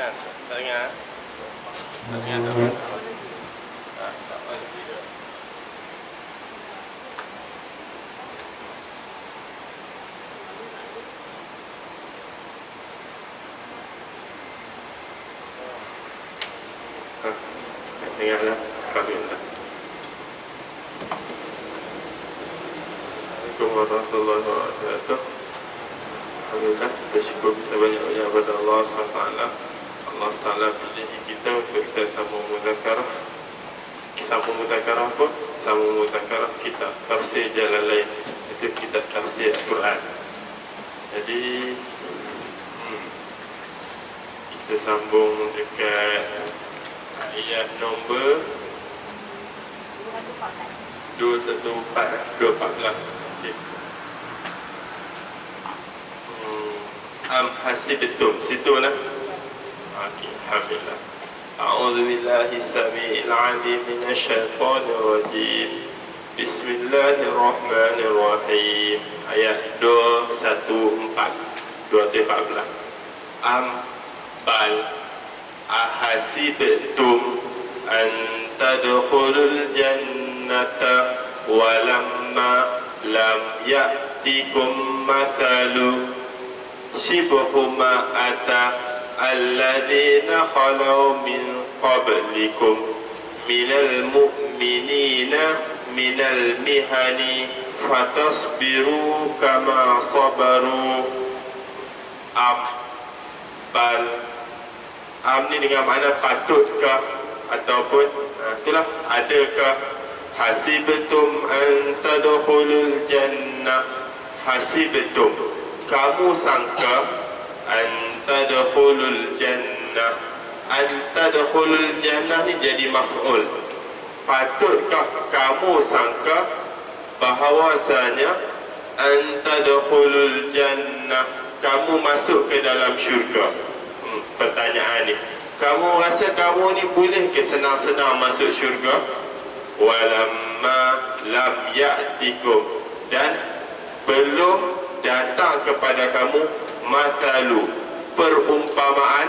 dengar. Tak dengar? Tak dengar tak? Tak boleh video. Dengarlah. Alhamdulillah. Assalamualaikum warahmatullahi wabarakatuh. Alhamdulillah, bersyukur kita banyak-banyak kepada Allah SWT. Allah SWT pilih kita untuk kita sambung mudzakarah. Sambung mudzakarah apa? Sambung mudzakarah kitab Tafsir Jalalain. Itu kitab tafsir Al-Quran. Jadi kita sambung dekat ayat nombor 214. Okay. Am hasibtum situ lah. Okey, alhamdulillah. A'udzu billahi samii'il 'aliim minasyaitonir rajiim. Bismillahirrahmanirrahim. Ayat 214. Am bal ahasibtum an tadkhulul jannata walamma lam ya'tikum mathalu shibhu ma ata alladhina khalau min qablikum minal mu'minina minal mihani fatasbiru kama sabaru. Bal ni dengan makna patutkah ataupun itulah adakah hasibtum an tadkhulul jannah, hasibtum kamu sangka, an tadkhulul jannah, an tadkhulul jannah ni jadi maf'ul. Patutkah kamu sangka bahawasanya an tadkhulul jannah, kamu masuk ke dalam syurga? Pertanyaan ni, kamu rasa kamu ni boleh ke senang-senang masuk syurga? Walamma lam ya'tikum, dan belum datang kepada kamu mathalu, perumpamaan,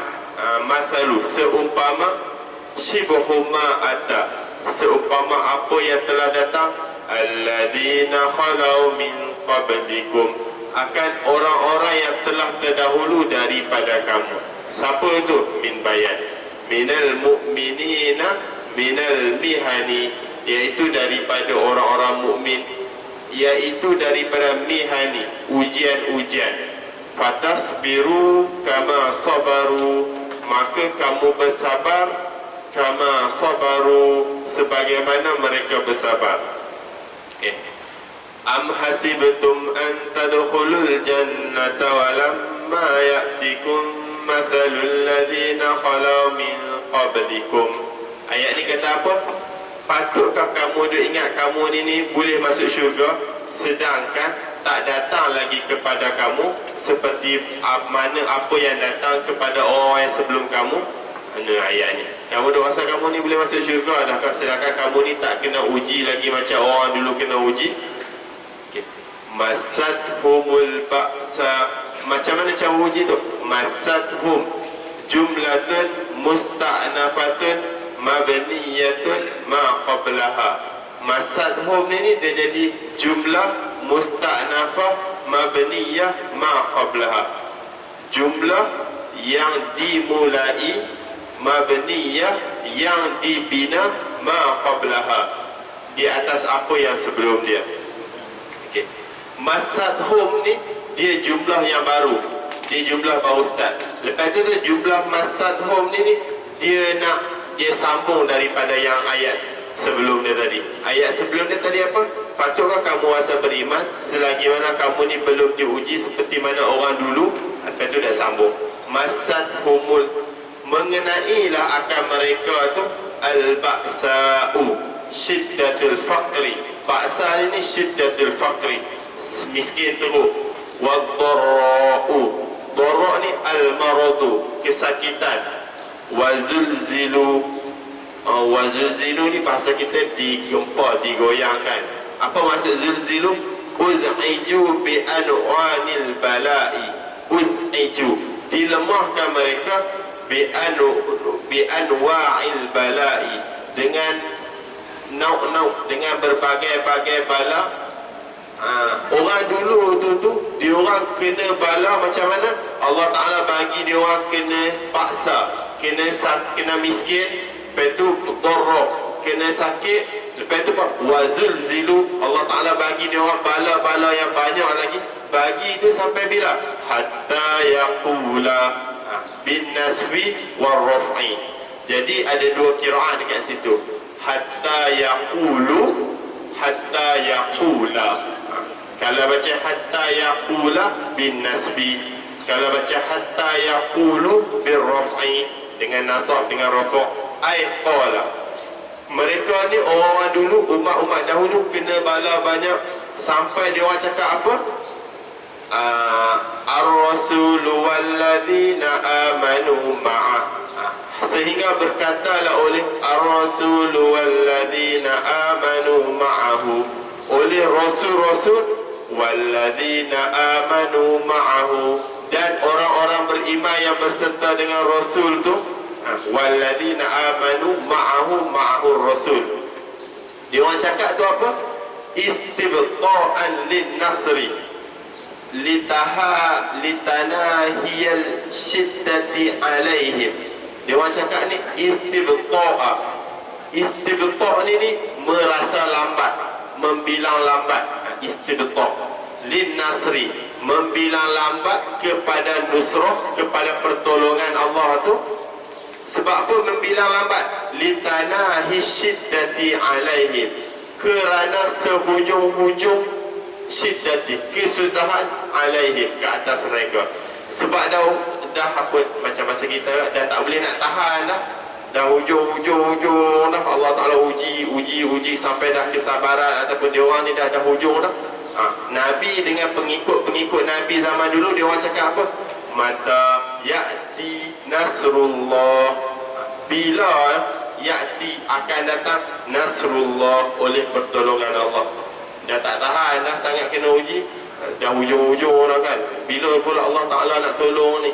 mathalu seumpama, shibhu ma ata, seumpama apa yang telah datang, alladzina khalau min qablikum, akan orang-orang yang telah terdahulu daripada kamu. Siapa itu? Min bayan, minal mu'minina minal mihani, iaitu daripada orang-orang mukmin, iaitu daripada mihani, ujian-ujian. Fatasbiru kama sabaru, maka kamu bersabar, kama sabaru, sebagaimana mereka bersabar. Am hasibtum an tadkhulul jannata walamma ya'tikum mathalul ladzina khalau min qablikum. Ayat ni kata apa? Patutkah kamu ingat kamu ni boleh masuk syurga, sedangkan tak datang lagi kepada kamu seperti mana apa yang datang kepada orang yang sebelum kamu? Mana ayat ni? Kamu dah rasa kamu ni boleh masuk syurga, adakah sedangkan kamu ni tak kena uji lagi macam orang dulu kena uji? Masadhumul ba'sa, macam mana cara uji tu? Masadhum jumlatun musta'nafatun mabniyatun ma qablaha. Masadhum ni dia jadi jumlah musta'nafah mabniyah ma qablaha, jumlah yang dimulai, mabniyah yang dibina, ma qablaha, di atas apa yang sebelum dia. Okey, masadhum ni dia jumlah yang baru, dia jumlah baru start. Lepas tu jumlah masadhum ni dia sambung daripada yang ayat sebelum dia tadi. Ayat sebelum dia tadi apa? Patutkah kamu rasa beriman selagi mana kamu ni belum diuji seperti mana orang dulu? Lepas tu dah sambung. Masadhumul, mengenailah akan mereka tu al-ba'sa'u, syiddatul faqri. Ba'sa ini syiddatul faqri, miskin teruk. Wad-dharra'u, dharra' ni al-maradu, kesakitan. Wazulzilu, wazulzilu ni bahasa kita digempa, digoyangkan. Apa maksud zulzilu? Uz'iju bi an'anil bala'i, uz'iju, dilemahkan mereka bi anwa'il bala'i, dengan nauk-nauk, dengan berbagai-bagai bala. Orang dulu tu dia orang kena bala macam mana? Allah Ta'ala bagi dia orang kena paksa, kena miskin, lepas tu dorok, kena sakit, lepas tu apa? Wazulzilu, Allah Ta'ala bagi dia orang bala-bala yang banyak lagi. Bagi itu sampai bila? Hatta yaqula bin nasbi war raf'i. Jadi ada dua qiraat dekat situ. Hatta yaqulu, hatta yaqula. Kalau baca hatta yaqula bin nasbi, kalau baca hatta yaqulu bir raf'i, dengan nasab, dengan rafa'. Ai qala, mereka ni orang dulu, umat-umat dahulu kena bala banyak sampai dia orang cakap apa? Ar-rasulu walladzina amanu ma'ah, sehingga berkatalah oleh ar-rasulu walladzina amanu ma'ahu, oleh rasul-rasul, walladzina amanu ma'ahu, dan orang-orang beriman yang berserta dengan rasul tu. Walladzina amanu ma'ahu rasul. Dia orang cakap tu apa? Istibta'an lin nasri litanahiyal syiddati alaihim. Dia orang cakap ni istibta'a. Istibta' ni merasa lambat, membilang lambat. Istibta' lin nasri, membilang lambat kepada nusrah, kepada pertolongan Allah tu. Sebab apa membilang lambat? Litanahi syiddati alaihim, kerana sehujung-hujung syiddati, kesusahan, alaihim, ke atas mereka. Sebab dah apa, macam masa kita dah tak boleh nak tahan dah hujung dah, Allah Ta'ala uji sampai dah kesabaran ataupun dia orang ni dah hujung dah. Nabi dengan pengikut Nabi zaman dulu, dia orang cakap apa? Mata ya'ti nasrullah, bila ya'ti, akan datang nasrullah, oleh pertolongan Allah. Dah tak tahan dah, sangat kena uji, dah hujung dah kan. Bila pula Allah Ta'ala nak tolong ni?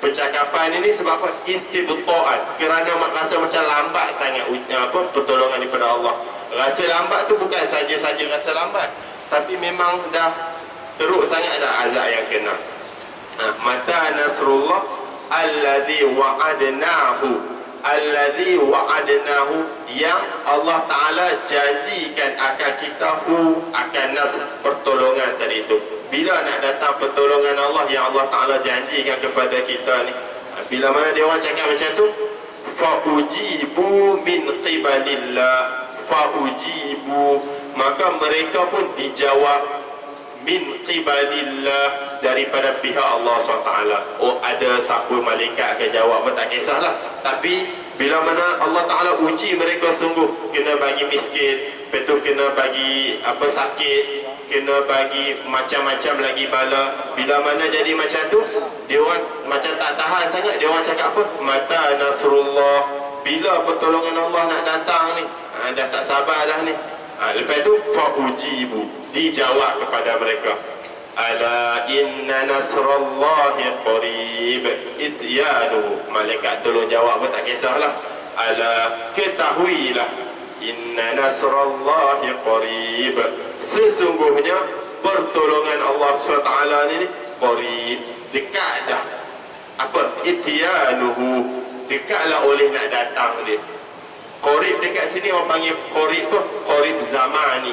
Percakapan ini sebab apa? Istibta'an, kerana rasa macam lambat sangat pertolongan daripada Allah. Rasa lambat tu bukan saja-saja rasa lambat, tapi memang dah teruk sangat dah azab yang kena. Mata nasrullah alladhi wa'adnahu, yang Allah Ta'ala janjikan akan kita akan nasr, pertolongan tadi itu. Bila nak datang pertolongan Allah yang Allah Ta'ala janjikan kepada kita ni? Bila mana dia orang cakap macam tu, fa'ujibu min qibalillah, fa'ujibu, maka mereka pun dijawab min qibalillah, daripada pihak Allah SWT. Oh, ada siapa malaikat akan jawab pun tak kisahlah. Tapi bila mana Allah Ta'ala uji mereka sungguh, kena bagi miskin, betul, kena bagi sakit, kena bagi macam-macam lagi bala. Bila mana jadi macam tu, dia orang macam tak tahan sangat, dia orang cakap apa? Mata nasrullah, bila pertolongan Allah nak datang ni? Dah tak sabar dah ni. Lepas tu fa'ujibu, dijawab kepada mereka, ala inna nasrallahi qarib ityanu, malaikat tolong jawab pun tak kisahlah. Ala, ketahuilah, inna nasrallahi qarib, sesungguhnya pertolongan Allah SWT ni qarib, dekat dah. Apa? Ityanuhu, dekatlah oleh nak datang dia. Qarib dekat sini orang panggil qarib tu qarib zaman ni.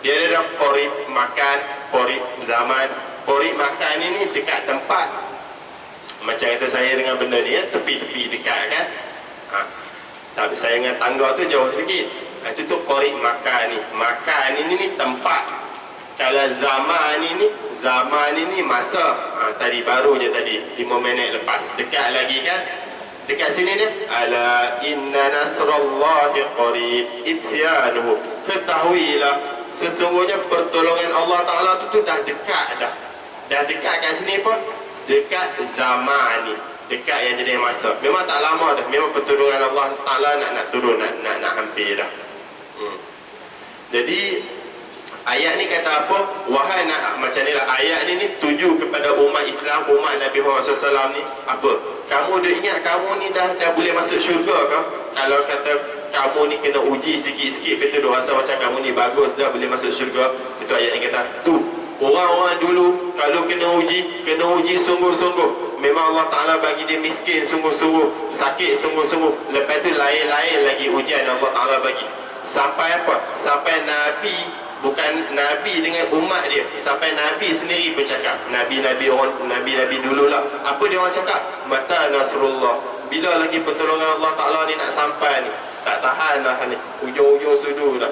Dia ada qarib makan, qarib zaman. Qarib makan ni dekat tempat. Macam kata saya dengan benda ni, tepi-tepi dekat kan. Tapi saya dengan tangga tu jauh sikit. Itu tu qarib makan ni. Makan ni tempat. Kalau zaman ni masa. Tadi baru je tadi 5 minit lepas. Dekat lagi kan. Dekat sini ni, ala inna nasrallahi qarib ityanuhu, ketahuilah sesungguhnya pertolongan Allah Ta'ala tu dah dekat dah. Dah dekat kat sini pun, dekat zaman ni, dekat yang jadi masa. Memang tak lama dah, memang pertolongan Allah Ta'ala nak turun, nak hampir dah. Jadi Ayat ni kata apa? Wahai nak macam ni lah. Ayat ni tuju kepada umat Islam, umat Nabi Muhammad SAW ni. Apa? Kamu dah ingat kamu ni dah boleh masuk syurga ke? Kalau kata kamu ni kena uji sikit-sikit, betul dah rasa macam kamu ni bagus dah boleh masuk syurga. Itu ayat ni kata. Tu. Orang-orang dulu kalau kena uji sungguh-sungguh. Memang Allah Ta'ala bagi dia miskin sungguh-sungguh, sakit sungguh-sungguh. Lepas tu lain-lain lagi ujian Allah Ta'ala bagi. Sampai apa? Sampai Nabi, bukan Nabi dengan umat dia, sampai Nabi sendiri pun cakap. Nabi-Nabi dululah. Apa dia orang cakap? Mata Nasrullah. Bila lagi pertolongan Allah Ta'ala ni nak sampai ni? Tak tahan lah ni. Ujung-ujung sudu dah.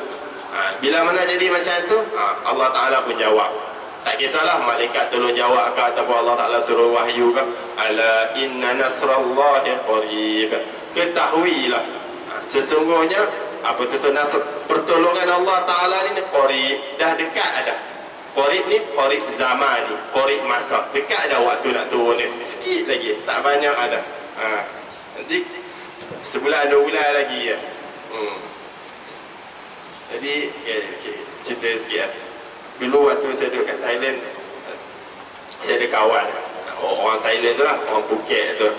Bila mana jadi macam tu? Allah Ta'ala pun jawab. Tak kisahlah malaikat tolong jawab ke ataupun Allah Ta'ala turun wahyu ke. Ala inna nasrallahi qarib. Ketahuilah, sesungguhnya apa tu nasr, pertolongan Allah Ta'ala ni qarib, dah dekat ada. Qarib ni qarib zaman ni, qarib masa, dekat ada waktu nak turun ni. Sikit lagi, tak banyak ada. Nanti sebulan 2 bulan lagi ya. Jadi cerita sikit ya. Dulu waktu saya duduk kat Thailand, saya ada kawan orang Thailand tu lah, orang Phuket tu.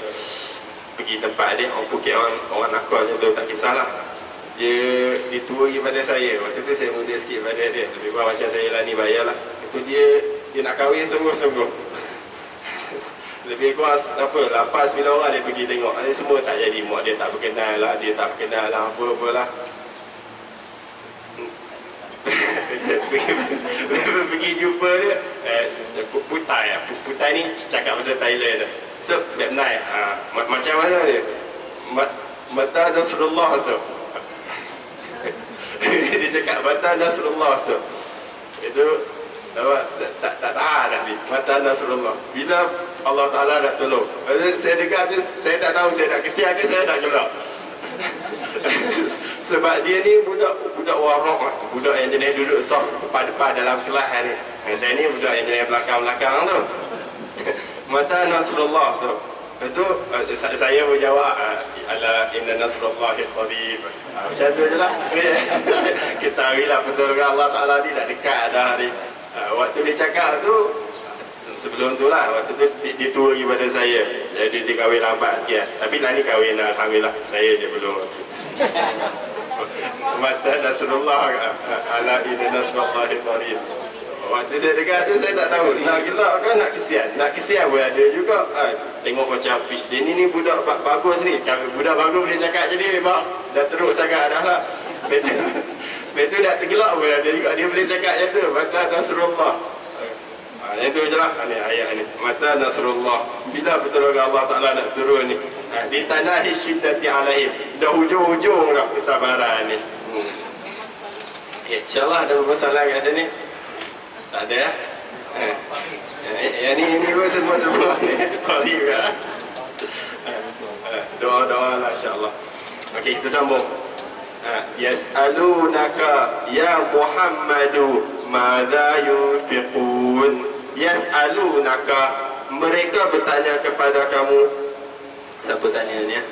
Pergi tempat dia, orang Phuket, orang nakal je tu, tak kisahlah. Dia tua daripada saya. Waktu tu saya muda sikit pada dia, lebih kurang macam saya lah ni bayar lah. Itu dia nak kahwin sungguh-sungguh. Lebih kurang apa, 8-9 orang dia pergi tengok. Dia semua tak jadi, mak dia tak berkenal lah, dia tak berkenal lah, apa-apalah. Pergi jumpa dia, Putai ni cakap pasal Thailand dah. So, that night, macam mana dia? Mata Nasrullah so. Dia cakap mata Nasrullah so. Itu tak tahan dah ni. Mata Nasrullah. Bila Allah Ta'ala nak tolong. Saya dengar tu, saya tak tahu saya nak kesian ke saya nak gelak. Sebab dia ni budak warok lah. Budak yang jenis duduk soft depan-depan dalam kelas ni. Saya ni budak yang jenis belakang-belakang tu. Mata Nasrullah so. Itu saya berjawab ala inna nasrullahi qarib. Macam tu je lah. Ketahuilah pertolongan Allah Ta'ala ni dah dekat dah ni. Waktu dia cakap tu, sebelum tu lah, waktu tu dia tua daripada saya. Jadi dia kahwin lambat sikit. Tapi lah ni kahwin alhamdulillah. Saya je belum. Mata Nasrullah ala inna nasrullahi qarib. Waktu saya dengar tu saya tak tahu nak gelak kan nak kesian. Nak kesian pun ada juga. Tengok macam fish dia ni budak bagus ni. Budak bagus boleh cakap je ni memang dah teruk sangat dah lah. Betul dah tergelak pun ada juga. Dia boleh cakap je tu. Mata Nasrullah. Yang tu je lah ni, ayat ni. Mata Nasrullah. Bila pertolongan Allah Ta'ala nak turun ni. Di tanah syiddati alaihim. Dah hujung-hujung dah kesabaran ni. InsyaAllah ada masalah kat sini. Tak ada ya? Yang ni pun semua ni qarib lah. Doa-doa lah insyaAllah. Okey, kita sambung. Yas'alunaka ya Muhammadu madza yunfiqun. Yas'alunaka, mereka bertanya kepada kamu. Siapa tanya ni ya?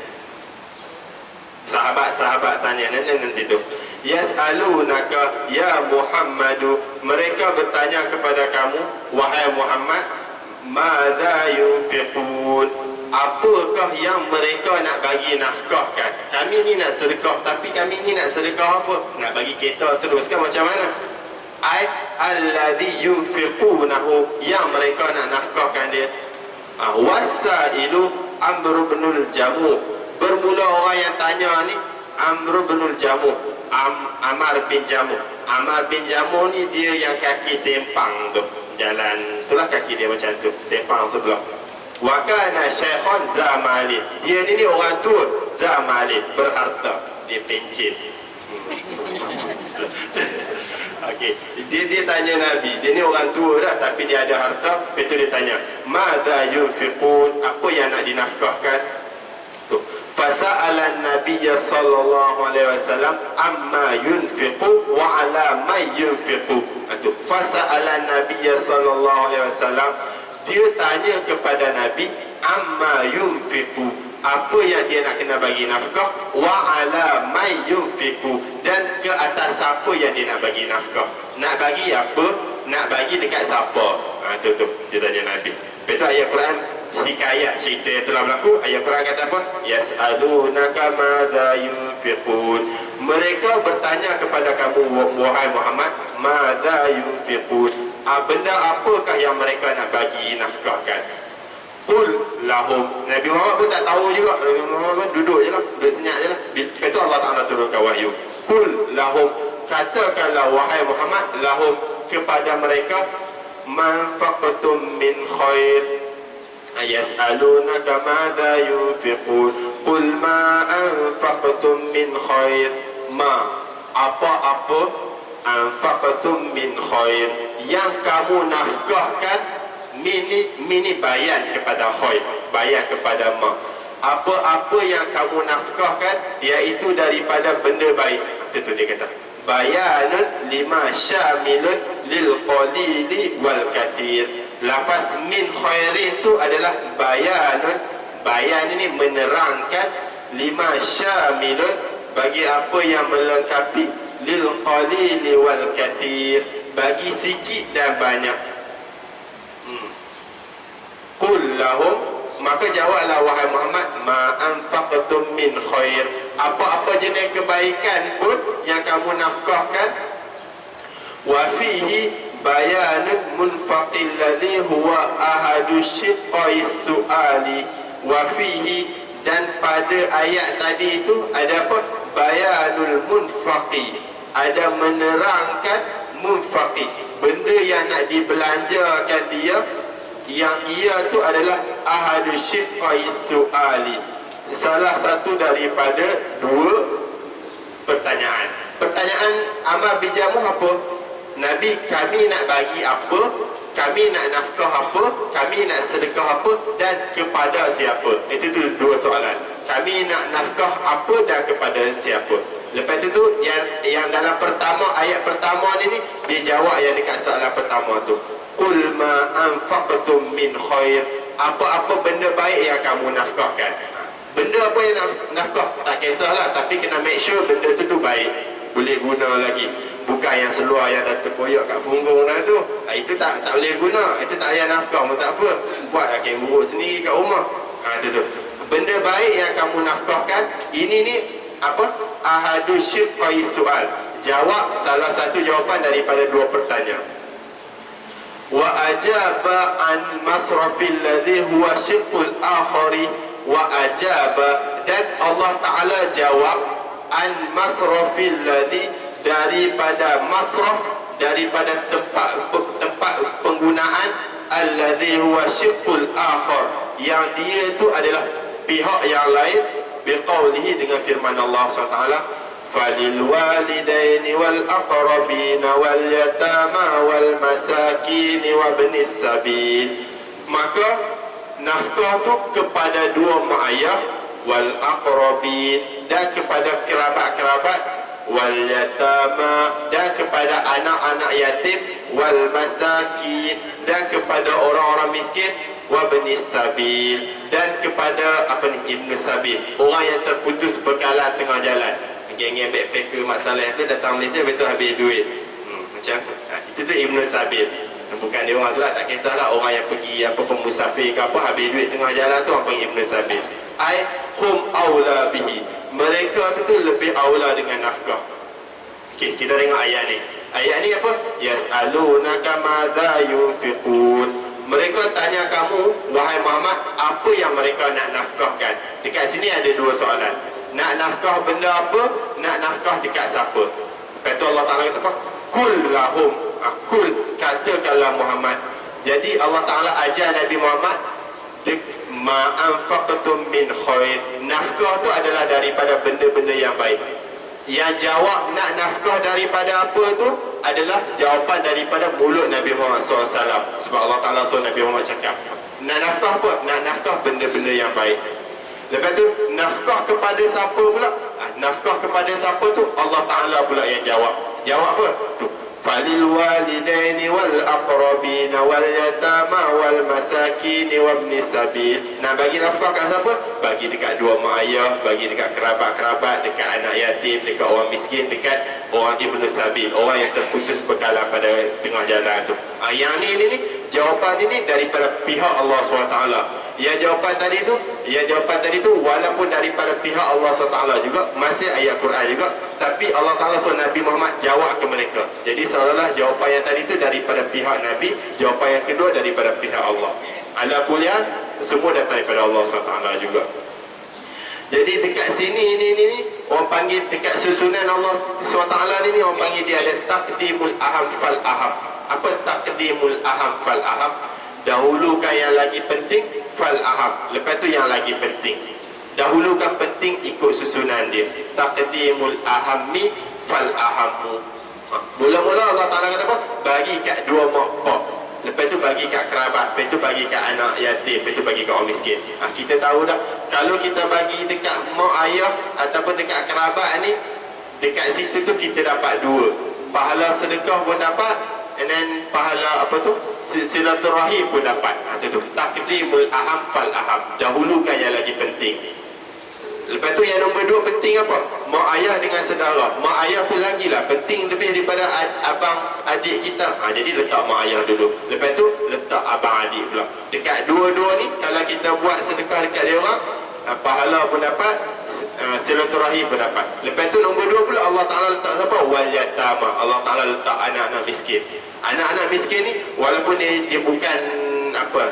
Sahabat-sahabat tanya nanti tu. Yas'alunaka ya Muhammadu, mereka bertanya kepada kamu wahai Muhammad, madza yunfiqun, apakah yang mereka nak bagi nafkahkan? Kami ni nak sedekah, tapi kami ni nak sedekah apa? Nak bagi kereta teruskan macam mana? Ai alladhi yunfiqunahu, yang mereka nak nafkahkan dia. Wasailu Amr bin Jamuh, bermula orang yang tanya ni Amr bin Jamuh, Ammar bin Jamuh. Ammar bin Jamuh ni dia yang kaki tempang tu, jalan itulah kaki dia macam tu, tempang sebelah. Wa kana syaikhan zamali, dia ni orang tua, zamali, berharta, dia pencin. Okey, dia tanya Nabi, dia ni orang tua dah tapi dia ada harta. Lepas tu dia tanya, madza yunfiqun, apa yang nak dinafkahkan? Tu fasa'ala an-nabiy sallallahu alaihi wasallam amma yunfiqu wa ala may yunfiqu. Tu fasa'ala an-nabiy sallallahu alaihi wasallam, dia tanya kepada Nabi amma yunfiqu, apa yang dia nak kena bagi nafkah, wa ala may yunfiqu, dan ke atas siapa yang dia nak bagi nafkah. Nak bagi apa, nak bagi dekat siapa. Tu dia tanya Nabi. Betul ayat Quran hikayat cerita yang telah berlaku. Ayat Quran kata apa? Yas'alunaka madza yunfiqun. Mereka bertanya kepada kamu wahai Muhammad, madza yunfiqun, benda apakah yang mereka nak bagi nafkahkan? Qul lahum. Nabi Muhammad pun tak tahu juga. Nabi Muhammad duduk je lah, duduk senyap je lah. Betul Allah Ta'ala turunkan wahyu. Qul lahum, katakanlah wahai Muhammad, lahum, kepada mereka, manfaqtum min khair yas'alunaka madza yunfiqun qul ma anfaqtum min khair, ma apa-apa, anfaqtum min khair yang kamu nafkahkan, mini bayan kepada khair, bayan kepada ma, apa-apa yang kamu nafkahkan iaitu daripada benda baik. Itu dia kata bayanun lima syamilun lil qalili wal kathir. Lafaz min khairin itu adalah bayanun, bayan ini menerangkan, lima syamilun bagi apa yang melengkapi, lil qalili wal kathir bagi sikit dan banyak. Qul lahum, maka jawablah wahai Muhammad, ma anfaqtum min khair, apa-apa jenis kebaikan pun yang kamu nafkahkan, wa fihi bayanun munfaqil ladzi huwa ahadu syiqqai su'ali, wa fihi, dan pada ayat tadi itu ada apa? Bayanul munfaqi, ada menerangkan munfaqi, benda yang nak dibelanjakan dia, yang ia tu adalah ahadu syiqqai su'ali, salah satu daripada dua pertanyaan. Pertanyaan amal bijamu apa? Nabi, kami nak bagi apa, kami nak nafkah apa, kami nak sedekah apa, dan kepada siapa. Itu tu dua soalan. Kami nak nafkah apa dan kepada siapa. Lepas itu yang dalam pertama, ayat pertama ni dia jawab yang dekat soalan pertama tu. Qul ma anfaqtum min khair, apa-apa benda baik yang kamu nafkahkan. Benda apa yang nafkah, tak kisahlah, tapi kena make sure benda tu baik, boleh guna lagi. Bukan yang seluar yang dah terkoyak kat punggung dah tu, itu tak boleh guna, itu tak payah nafkah pun tak apa, buatlah kenguruk sendiri kat rumah. Itu benda baik yang kamu nafkahkan. Ini ni apa? Ahadu syiqqai su'al, jawab salah satu jawapan daripada dua pertanyaan. Wa ajaba an masrafil ladzi huwa syiqqul akhari, wa ajaba, dan Allah Ta'ala jawab an masrafil ladzi, daripada masraf, daripada tempat penggunaan, alladzi huwa syiqqul akhar, yang dia itu adalah pihak yang lain, biqaulihi, dengan firman Allah SWT, falil walidaini wal aqrabin wal yatama wal masakin wa ibnis sabil, maka nafkah tu kepada dua mak ayah, wal aqrabin, dan kepada kerabat-kerabat, wal yatama, dan kepada anak-anak yatim, wal masakin, dan kepada orang-orang miskin, wa ibnis sabil, dan kepada ibnu sabil, orang yang terputus bekalan tengah jalan. Geng-geng backpacker masalah tu datang Malaysia, betul habis duit, macam itu tu ibnu sabil. Bukan dia orang tu lah, tak kisahlah orang yang pergi pemusafir ke apa, habis duit tengah jalan tu, apa ibnu sabil. Ai hum aula bihi, mereka tu lebih aula dengan nafkah. Okey, kita tengok ayat ni. Ayat ni apa? Yas'alunaka madza yunfiqun, mereka tanya kamu wahai Muhammad, apa yang mereka nak nafkahkan. Dekat sini ada dua soalan. Nak nafkah benda apa, nak nafkah dekat siapa. Lepas tu Allah Ta'ala kata apa? Kul lahum, kul, katakanlah Muhammad. Jadi Allah Ta'ala ajar Nabi Muhammad, ma anfaqtum min khair, nafkah tu adalah daripada benda-benda yang baik. Yang jawab nak nafkah daripada apa tu adalah jawapan daripada mulut Nabi Muhammad SAW. Sebab Allah Ta'ala suruh Nabi Muhammad cakap, nak nafkah apa? Nak nafkah benda-benda yang baik. Lepas tu nafkah kepada siapa pula? Nafkah kepada siapa tu Allah Ta'ala pula yang jawab. Jawab apa? Tu falil walidaini wal aqrabin wal yatama wal masakin wa ibnis sabil. Nak bagi nafkah kat siapa? Bagi dekat dua mak ayah, bagi dekat kerabat-kerabat, dekat anak yatim, dekat orang miskin, dekat orang ibnu sabil, orang yang terputus bekalan pada tengah jalan tu. Yang ni jawapan ini daripada pihak Allah SWT. Jawapan tadi tu walaupun daripada pihak Allah SWT juga, masih ayat Quran juga, tapi Allah Ta'ala suruh Nabi Muhammad jawab ke mereka. Jadi seolah-olah jawapan yang tadi tu daripada pihak Nabi, jawapan yang kedua daripada pihak Allah. Ala kuliah semua datang daripada Allah SWT juga. Jadi dekat sini ni orang panggil, dekat susunan Allah SWT ni orang panggil dia ada taqdimul aham fal aham. Apa taqdimul aham fal aham? Dahulukan yang lagi penting, fal aham, lepas tu yang lagi penting. Dahulukan penting, ikut susunan dia. Taqdimul ahammi fal ahammu. Mula-mula Allah Ta'ala kata apa? Bagi kat dua mak pak, lepas tu bagi kat kerabat, lepas tu bagi kat anak yatim, lepas tu bagi kat orang miskin. Kita tahu dah, kalau kita bagi dekat mak ayah ataupun dekat kerabat ni, dekat situ tu kita dapat dua. Pahala sedekah pun dapat, and then pahala apa tu, silaturahim pun dapat. Itu taqdimul aham fal aham, dahulukan yang lagi penting. Lepas tu yang nombor dua penting apa? Mak ayah dengan saudara. Mak ayah tu lagi lah penting lebih daripada abang adik kita. Jadi letak mak ayah dulu, lepas tu letak abang adik pula. Dekat dua-dua ni kalau kita buat sedekah dekat dia orang, pahala pun dapat, silaturahim pun dapat. Lepas tu nombor dua pula Allah Ta'ala letak siapa? Wal yatama. Allah Ta'ala letak anak-anak miskin. Anak-anak miskin ni walaupun dia bukan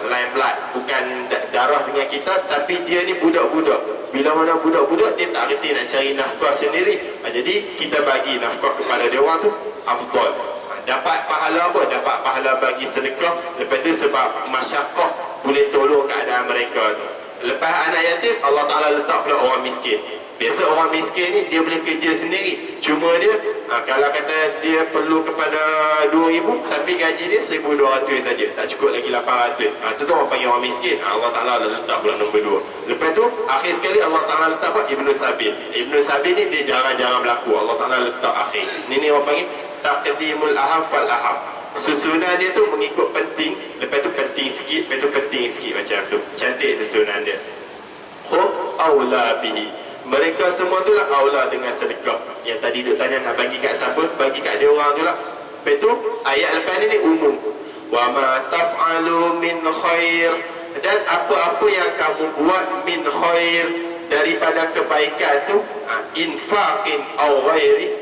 lain blood, bukan darah dengan kita, tapi dia ni budak-budak. Bila mana budak-budak dia tak reti nak cari nafkah sendiri, jadi kita bagi nafkah kepada dia orang tu afdal. Dapat pahala apa? Dapat pahala bagi sedekah. Lepas tu sebab masyarakat boleh tolong keadaan mereka tu. Lepas anak yatim, Allah Ta'ala letak pula orang miskin. Biasa orang miskin ni dia boleh kerja sendiri, cuma dia kalau kata dia perlu kepada 2,000, tapi gaji dia 1,200 saja, tak cukup lagi 800. Itu tu orang panggil orang miskin. Allah Ta'ala letak pula nombor 2. Lepas tu akhir sekali Allah Ta'ala letak apa? Ibnu Sabil. Ibnu Sabil ni dia jarang-jarang berlaku, Allah Ta'ala letak akhir. Ini orang panggil taqdimul aham fal aham. Susunan dia tu mengikut penting, lepas tu penting sikit, lepas tu penting sikit, macam tu. Cantik susunan dia. Hum aula bihi. Mereka semua tu lah aula dengan sedekah. Yang tadi duk tanya nak bagi kat siapa? Bagi kat dia orang tu lah. Lepas tu ayat lepas ni umum. Wa ma taf'alu min khair. Dan apa-apa yang kamu buat min khair, daripada kebaikan tu, infaqin aw ghairi,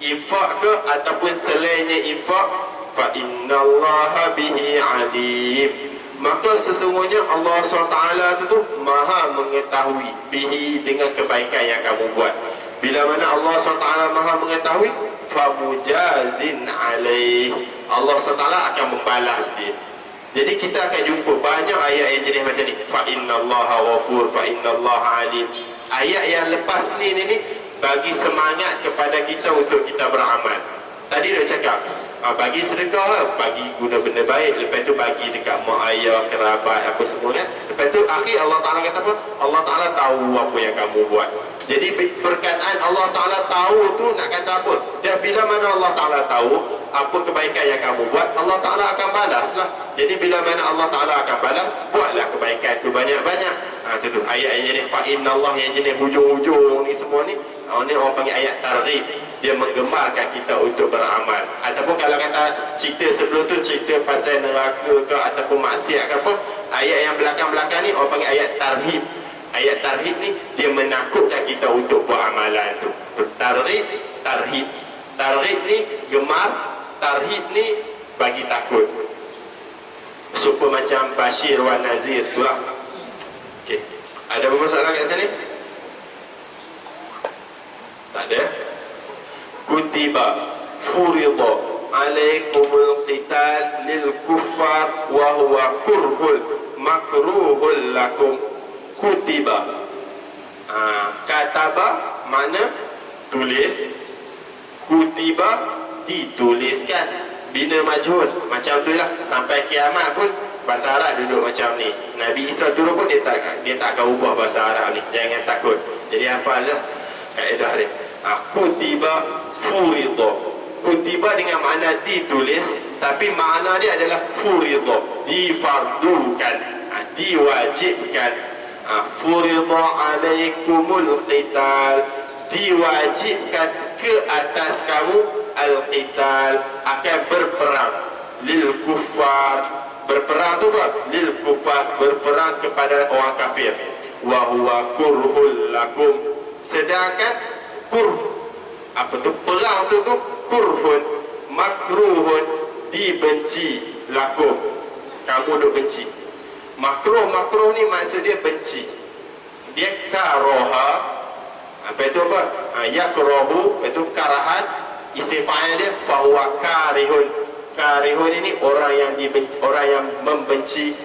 infak ke ataupun selainnya infak, fa innallaha bihi alim. Maka sesungguhnya Allah SWT tu maha mengetahui bihi, dengan kebaikan yang kamu buat. Bila mana Allah SWT maha mengetahui, famujazin alaih, Allah SWT akan membalas dia. Jadi kita akan jumpa banyak ayat yang jenis macam ni. Fa innallaha ghafur, fa innallaha alim. Ayat yang lepas ni bagi semangat kepada kita untuk kita beramal. Tadi dah cakap, bagi sedekah lah, bagi guna benda baik. Lepas tu bagi dekat mak ayah, kerabat, apa semua kan. Lepas tu akhir Allah Ta'ala kata apa? Allah Ta'ala tahu apa yang kamu buat. Jadi perkataan Allah Ta'ala tahu tu nak kata apa? Dan bila mana Allah Ta'ala tahu apa kebaikan yang kamu buat, Allah Ta'ala akan balas lah. Jadi bila mana Allah Ta'ala akan balas, buatlah kebaikan tu banyak-banyak. Itu tu ayat yang jenis fa'innallah, yang jenis hujung-hujung ni semua ni. Ni orang panggil ayat targhib. Dia menggemarkan kita untuk beramal. Ataupun kalau kata cerita sebelum tu, cerita pasal neraka ke ataupun maksiat ke apa, ayat yang belakang-belakang ni orang panggil ayat tarhib. Ayat tarhib ni dia menakutkan kita untuk buat amalan tu. Tarhib, tarhib. Tarhib ni gemar, tarhib ni bagi takut. Supaya macam Bashir wa Nazir tu lah. Okey. Ada apa soalan kat sini? Tak ada. Kutiba furida alaikumul qital lil kuffar wa huwa kurhul makruhul lakum. Kutiba, kataba mana tulis, kutiba dituliskan, bina majhul macam tu lah. Sampai kiamat pun bahasa Arab duduk macam ni. Nabi Isa dulu pun dia tak akan ubah bahasa Arab ni. Jangan takut. Jadi hafal lah kaedah dia. Kutiba furida. kutiba dengan makna ditulis, tapi makna dia adalah furidha, difardukan, diwajibkan. Furidha alaikumul qital, diwajibkan ke atas kamu al-qital, akan berperang. Lil kuffar, berperang tu apa? Lil kuffar, berperang kepada orang kafir. Wa huwa kurhul lakum, sedangkan apa tu perang tu kurhun, makruhun, dibenci, lakum, kamu duk benci. Makruh ni maksud dia benci. Dia karoha, apa itu apa? Yakrohu, itu karahan. Isim fa'il dia fahuwa karihun. Karihun ini orang yang dibenci, orang yang membenci.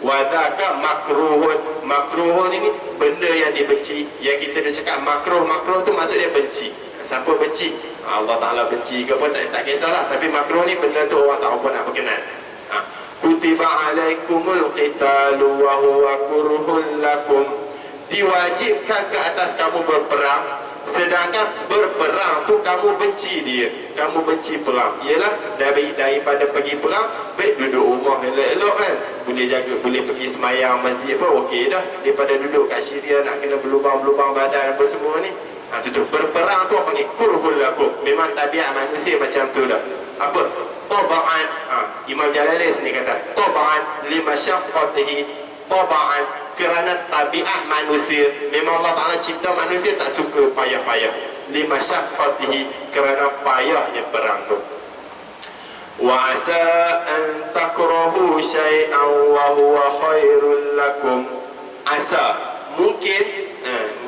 Wadaka makruhun. Makruhun ini benda yang dibenci. Yang kita dah cakap makruh tu maksud dia benci. Siapa benci? Allah Ta'ala benci ke apa, tak kisahlah. Tapi makruh ni benda tu orang tak apa nak berkenan. Kutiba alaikumul qitalu wa huwa kurhul lakum, diwajibkan ke atas kamu berperang, sedangkan berperang tu kamu benci dia, kamu benci perang. Ialah daripada pergi perang, baik duduk rumah elok-elok kan, boleh jaga, boleh pergi semayang masjid pun okey dah, daripada duduk kat Syria nak kena berlubang-lubang badan apa semua ni. Tu berperang tu apa ni? Kurhul lakum, memang tabiat manusia macam tu dah. Apa? Taba'an, Imam Jalalain sini kata taba'an limasyaqqatihi, taba'an kerana tabiat manusia, memang Allah Ta'ala cipta manusia tak suka payah-payah. Limasyaqqatihi, kerana payahnya perang tu. Wa asa an takrahu syai'an wa huwa khairul lakum, asa, mungkin,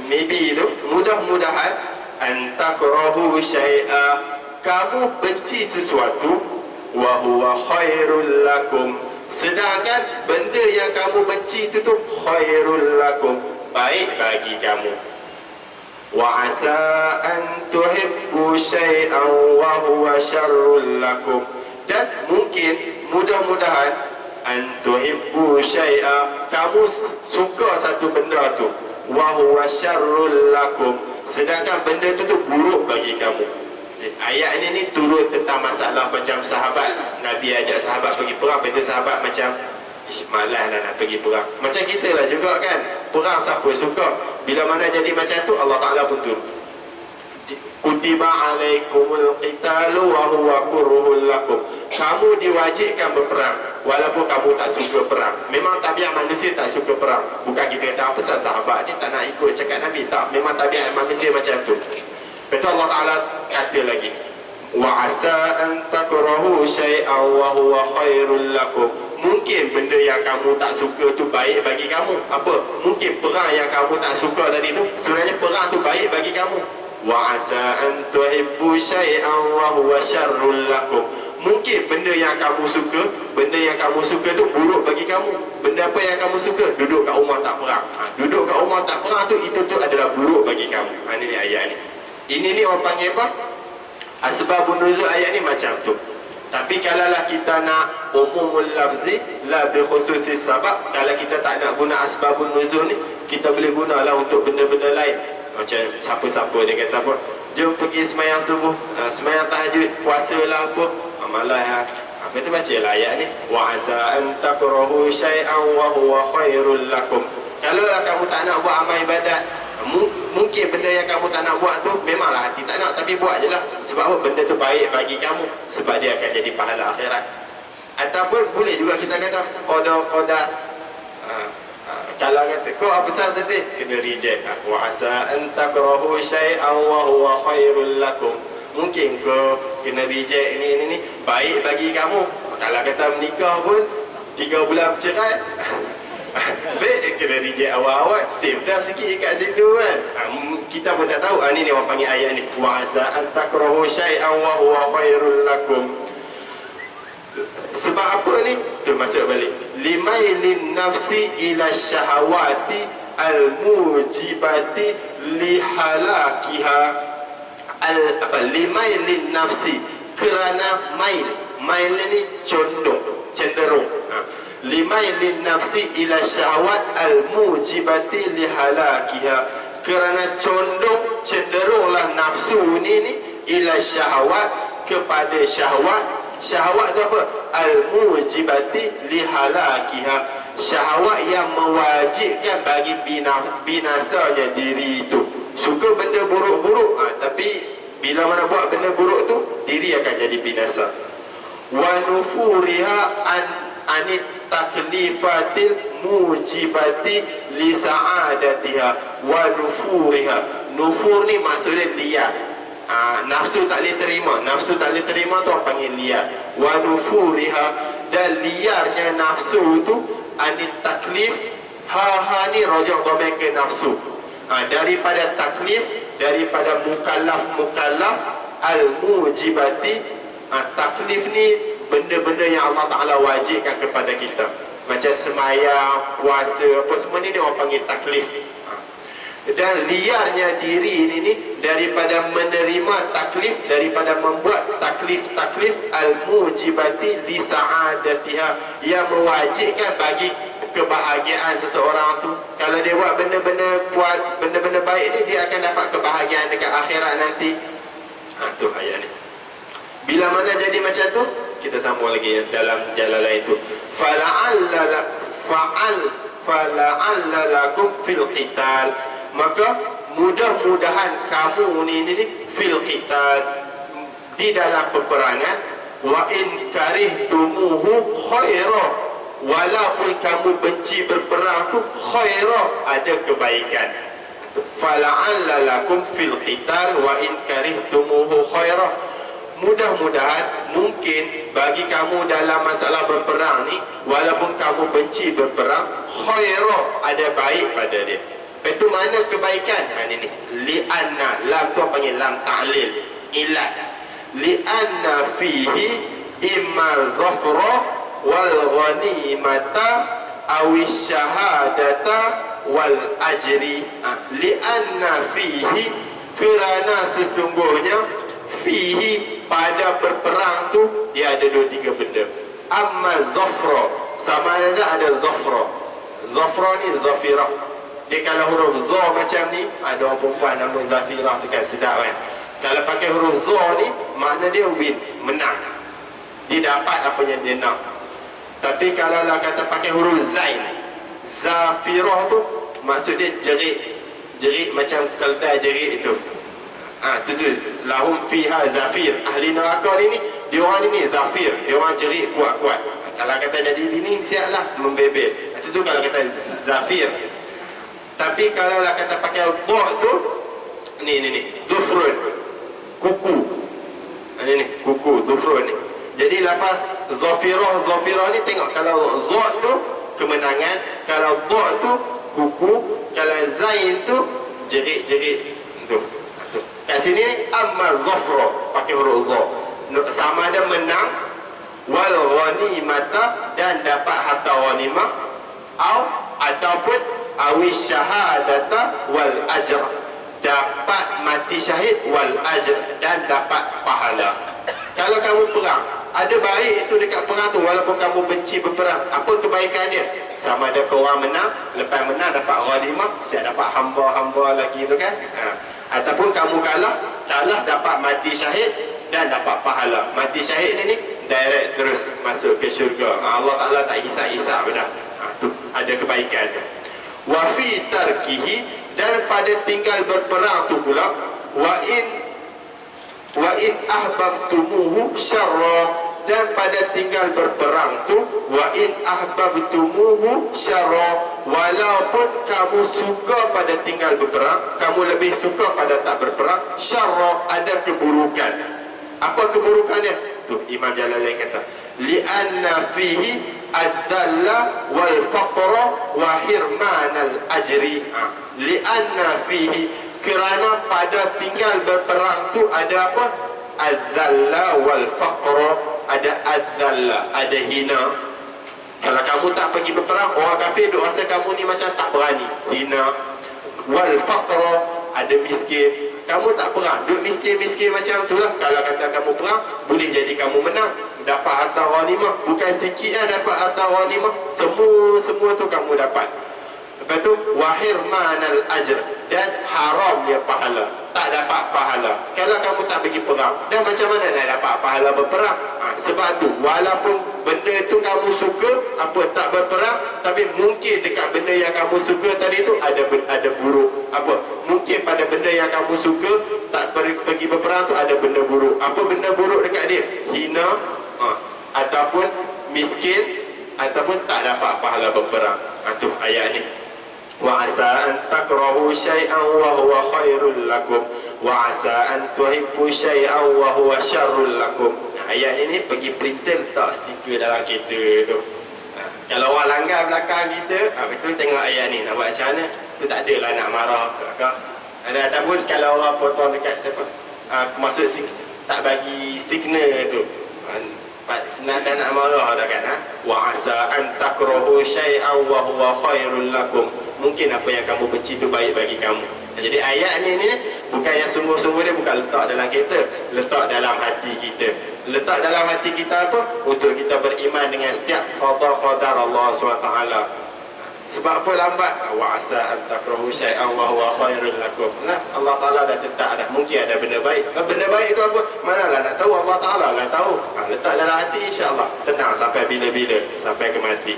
maybe tu, mudah-mudahan, an takrahu syai'a, kamu benci sesuatu, wa huwa khairul lakum, sedangkan benda yang kamu benci itu tu khairul lakum, baik bagi kamu. Wa asa an tuhibbu syai'an wa huwa syarrul lakum, dan mungkin mudah-mudahan an tuhibbu syai'a, kamu suka satu benda tu, wa huwa syarrul lakum, sedangkan benda tu buruk bagi kamu. Ayat ini turun tentang masalah macam sahabat, Nabi ajak sahabat pergi perang, lepas tu sahabat macam malas lah nak pergi perang. Macam kita lah juga kan, perang siapa suka, bila mana jadi macam tu Allah Ta'ala pun turun. Kutiba alaikumul qitalu wa huwa kurhul lakum, kamu diwajibkan berperang walaupun kamu tak suka perang. Memang tabiat manusia tak suka perang. Bukan kita kata apa sahabat ni tak nak ikut cakap Nabi, tak, memang tabiat manusia macam tu. Betul, Allah Ta'ala kata lagi, wa asa an takrahu syai'an wa huwa khairul lakum, mungkin benda yang kamu tak suka tu baik bagi kamu. Apa? Mungkin perang yang kamu tak suka tadi tu, sebenarnya perang tu baik bagi kamu. Wa asa an tuhibbu syai'an wa huwa syarrul lakum, mungkin benda yang kamu suka tu buruk bagi kamu. Benda apa yang kamu suka? Duduk kat rumah tak perang. Duduk kat rumah tak perang tu, itu tu adalah buruk bagi kamu. Ini ayat ni. Ini orang panggil apa? Asbabun nuzul ayat ni macam tu. Tapi kalaulah kita nak umumul lafzi la bi khususis sabab, kalau kita tak nak guna asbabun nuzul ni, kita boleh gunalah untuk benda-benda lain. Macam siapa-siapa dia kata apa, jom pergi semayang subuh, semayang tahajud, puasa lah apa, malah ha. Betul, baca lah ayat ni, wa asa an takrahu syai'an wa huwa khairul lakum. Kalaulah kamu tak nak buat amal ibadat, mungkin benda yang kamu tak nak buat tu, memanglah hati tak nak, tapi buat je lah. Sebab apa? Benda tu baik bagi kamu, sebab dia akan jadi pahala akhirat. Ataupun boleh juga kita kata qada. Kalau kata kau apa pasal sedih, kena reject. Wa asa an takrahu syai'an wa huwa khairul lakum, mungkin kau kena reject ni baik bagi kamu. Kalau kata menikah pun 3 bulan bercerai baik, kena reject awal-awal, save dah sikit kat situ kan. Kita pun tak tahu. Ni orang panggil ayat ni, wa asa an takrahu syai'an wa huwa khairul lakum. Sebab apa ni? Tu masuk balik, limailin nafsi ila syahawati al-mujibati lihalakiha. Limailin nafsi, kerana mail ni condong, cenderung. Limailin nafsi ila syahwat al-mujibati lihalakiha, kerana condong, cenderunglah nafsu ni ila syahwat, kepada syahwat. Syahwat tu apa? Al-mujibati lihalakiha. Syahwat yang mewajibkan bagi binasanya diri itu. Suka benda buruk-buruk, tapi bila mana buat benda buruk tu, diri akan jadi binasa. Wa nufuriha anit taklifatil mujibati li sa'adatiha wa nufuriha. Nufur ni maksudnya liar. Nafsu tak boleh terima. Nafsu tak boleh terima tu orang panggil liar. Wa nufuriha, dan liarnya nafsu tu anit taklif. Ha ni rojok dhamir ke nafsu. Daripada taklif, daripada mukallaf al-mujibati. Taklif ni benda-benda yang Allah Ta'ala wajibkan kepada kita, macam semayang, puasa, apa semua ni dia orang panggil taklif. Dan liarnya diri ini daripada menerima taklif, daripada membuat taklif al-mujibati li sa'adatiha, yang mewajibkan bagi kebahagiaan seseorang tu. Kalau dia buat benda-benda baik ni, dia akan dapat kebahagiaan dekat akhirat nanti. Tu ayat ni. Bila mana jadi macam tu, kita sambung lagi dalam Jalalain itu. Fala'alla lakum fil qital. Maka mudah-mudahan kamu ni fil qital, di dalam peperangan. Wa in karihtumuhu khaira, walaupun kamu benci berperang tu khaira, ada kebaikan. Fala'alla lakum fil qital wa in karihtumuhu khaira. Mudah-mudahan, mungkin bagi kamu dalam masalah berperang ni, walaupun kamu benci berperang, khaira, ada baik pada dia. Itu mana kebaikan? Ini li'anna, lam tu panggil lam ta'lil, ilat. Li'anna fihi imma zafra wal ghanimata awi syahadata wal ajri. Li'anna fihi, kerana sesungguhnya, fihi, pada berperang tu dia ada 2-3 benda. Amma zafra, sama ada zafra. Zafra ni zafirah. Dia kalau huruf za macam ni, ada orang perempuan nama Zafirah tu kan, sedap kan. Kalau pakai huruf za ni, makna dia win, menang. Dia dapat apa yang dia nak. Tapi kalau lah kata pakai huruf zain, Zafirah tu maksud dia jerit. Jerit macam keldai jerit itu. Tu lahum fiha zafir. Ahli neraka ni dia orang ni zafir, dia orang jerit kuat-kuat. Kalau kata jadi bini, siaplah membebel. Itu kalau kata zafir. Tapi kalau lah kata pakai dha tu, ni dhufrun, kuku. Ni kuku, dhufrun ni. Jadi lepas zafirah ni, tengok kalau za tu kemenangan, kalau dha tu kuku, kalau zain tu jerit-jerit tu. Kat sini amma zafra pakai huruf za, sama ada menang, wal ghanimata, dan dapat harta ghanimah, ataupun awi syahadata wal ajr, dapat mati syahid, wal ajr, dan dapat pahala. Kalau kamu perang, ada baik itu dekat perang tu, walaupun kamu benci berperang. Apa kebaikannya? Sama ada kau orang menang, lepas menang dapat ghanimah, siap dapat hamba-hamba lagi tu kan. Ataupun kamu kalah dapat mati syahid dan dapat pahala. Mati syahid ni direct terus masuk ke syurga. Allah Ta'ala tak hisap-hisap dah. Tu ada kebaikan tu. Wa fi tarkihi, dan pada tinggal berperang tu pula, wa in ahbabtumuhu syarra, dan pada tinggal berperang tu, wa in ahbabtumuhu syarra, walaupun kamu suka pada tinggal berperang, kamu lebih suka pada tak berperang, syarra, ada keburukan. Apa keburukannya? Tu Imam Jalalain kata, li'anna fihi ad-dalla wal faqra wa hirman al-ajri. Li'anna fihi, kerana pada tinggal berperang tu ada apa? Ad-dalla wal faqra, ada ad-dalla, ada hina. Kalau kamu tak pergi berperang, orang kafir duk rasa kamu ni macam tak berani, hina. Wal faqra, ada miskin. Kamu tak perang, duk miskin-miskin macam tu lah. Kalau kata kamu perang, boleh jadi kamu menang, dapat harta ghanimah. Bukan sikit lah dapat harta ghanimah, semua tu kamu dapat. Lepas tu wahir manal ajr, dan haramnya pahala. tak dapat pahala. Kalau kamu tak pergi perang, dan macam mana nak dapat pahala berperang? Sebab tu walaupun benda tu kamu suka, apa, tak berperang, tapi mungkin dekat benda yang kamu suka tadi tu ada buruk. Apa? Mungkin pada benda yang kamu suka tak pergi berperang tu ada benda buruk. Apa benda buruk dekat dia? Hina, ataupun miskin, ataupun tak dapat pahala berperang. Tu ayat ni. Wa asa an takrahu syai'an wa huwa khairul lakum wa asa an tuhibbu syai'an wa huwa syarrul lakum. Ayat ini pergi printer letak stiker dalam kereta tu. Kalau orang langgar belakang kita, betul tengok ayat ni nak buat macam mana? Tu tak adalah nak marah kakak. Ataupun kalau orang potong dekat apa, maksud tak bagi signal tu, nak marah dah kan. Wa asa an takrahu syai'an wa huwa khairul lakum. Mungkin apa yang kamu benci itu baik bagi kamu. Jadi ayat ni bukan yang sungguh-sungguh, dia bukan letak dalam kereta, letak dalam hati kita. Letak dalam hati kita apa? Untuk kita beriman dengan setiap qadar Allah SWT. Sebab apa lambat? Wa asa an takrahu syai'an wa huwa khairul lakum. Nah, Allah Taala dah tetap dah. Mungkin ada benda baik. Benda baik itu apa? Manalah nak tahu, Allah Taala lah tahu. Letak dalam hati, insya-Allah tenang sampai bila-bila, sampai ke mati.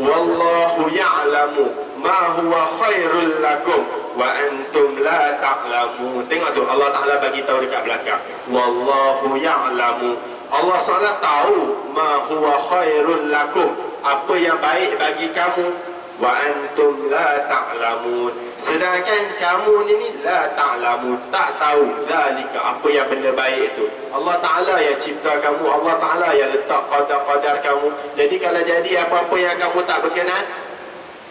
Wallahu ya'lamu ma huwa khairul lakum wa antum la ta'lamun. Tengok tu Allah Taala bagi tahu dekat belakang. Wallahu ya'lamu. Allah SWT tahu ma huwa khairul lakum, apa yang baik bagi kamu. Wa antum la ta'lamun. Sedangkan kamu ni la ta'lamun, tak tahu zalika, apa yang benda baik itu. Allah Ta'ala yang cipta kamu, Allah Ta'ala yang letak qadar-qadar kamu. Jadi kalau jadi apa-apa yang kamu tak berkenan,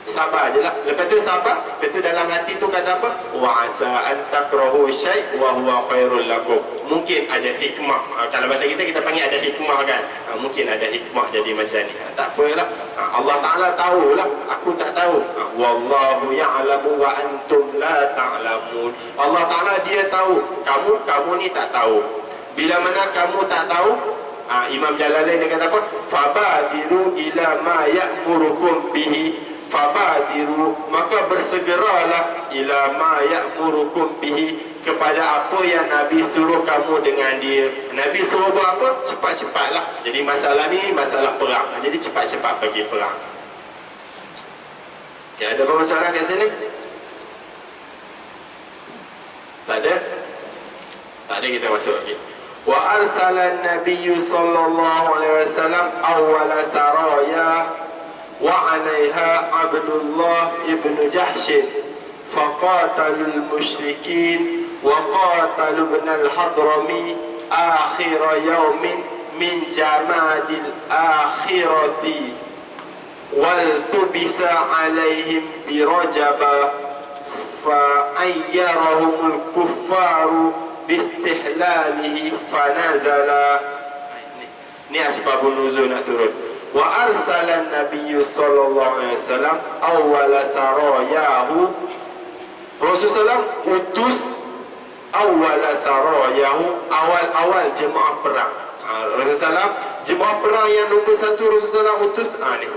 sabar je lah. Lepas tu sabar, lepas tu dalam hati tu kata apa? Wa asa an takrahu syai' wa huwa khairul lakum. Mungkin ada hikmah. Kalau bahasa kita panggil ada hikmah kan. Mungkin ada hikmah jadi macam ni. Tak apalah. Allah Ta'ala tahulah, aku tak tahu. Wallahu ya'lamu wa antum la ta'lamun. Allah Ta'ala dia tahu, kamu ni tak tahu. Bila mana kamu tak tahu, Imam Jalalain dia kata apa? Fabadiru ila ma ya'murukum bihi. Fabadiru, maka bersegeralah ila ma ya'murukum bihi, kepada apa yang Nabi suruh kamu dengan dia. Nabi suruh buat apa? Cepat-cepatlah. Jadi masalah ni masalah perang. Jadi cepat-cepat pergi perang. Okay, ada apa masalah kat sini? Tak ada? Tak ada, kita masuk lagi. Wa arsala an-nabiy sallallahu alaihi wasallam awwala saraya wa 'alaiha Abdullah ibn Jahsh faqatalul musyrikin wa qatalu ibn al-Hadrami akhir yawmin min jamadil akhirati wal tubisa 'alaihim bi Rajaba fa ayyarahumul kuffaru bistihlalihi fanazala. Ini asbabun nuzul nak turun. Wa arsala an-nabiy sallallahu alaihi wasallam awwala sarayahu. Rasulullah utus awwala sarayahu, awal-awal jemaah perang. Rasulullah jemaah perang yang nombor satu Rasulullah utus ni.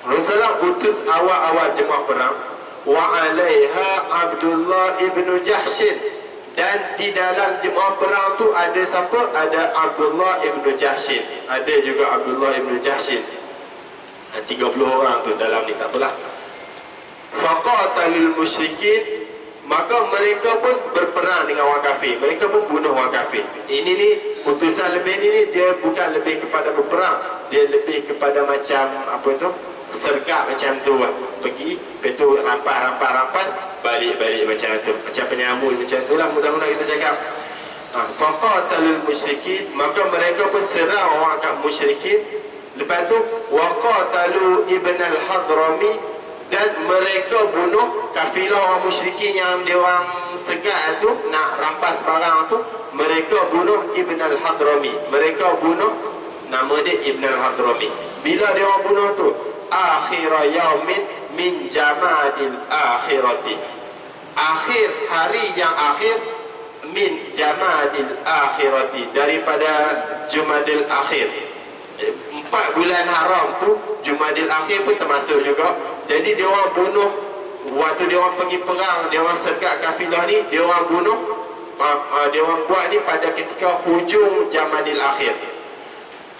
Rasulullah utus awal-awal jemaah perang. Wa 'alaiha Abdullah ibn Jahsh. Dan di dalam jemaah perang tu ada siapa? Ada Abdullah ibn Jahsh. Ada juga Abdullah ibn Jahsh. 30 orang tu dalam ni, tak apalah. Faqatalul musyrikin, maka mereka pun berperang dengan orang kafir. Mereka pun bunuh orang kafir. Ini ni utusan lebih ni dia bukan lebih kepada berperang, dia lebih kepada macam apa tu? Sergap macam tu lah. Pergi, lepas tu rampas, balik macam tu. Macam penyamun macam tu lah, mudah-mudahan kita cakap. Faqatalul musyrikin, maka mereka pun serang orang musyrikin. Lepas tu waqatalu ibn al-Hadrami, dan mereka bunuh kafilah orang musyrikin yang dia orang segat tu nak rampas barang tu. Mereka bunuh ibn al-Hadrami. Mereka bunuh, nama dia ibn al-Hadrami. Bila dia orang bunuh tu? Akhir yaumin min jamadil akhirati, akhir hari yang akhir, min jamadil akhirati, daripada Jumadil akhir. 4 bulan haram tu Jumadil akhir pun termasuk juga. Jadi dia orang bunuh waktu dia orang pergi perang, dia orang sergap kafilah ni, dia orang bunuh, dia orang buat ni pada ketika hujung Jamadil Akhir.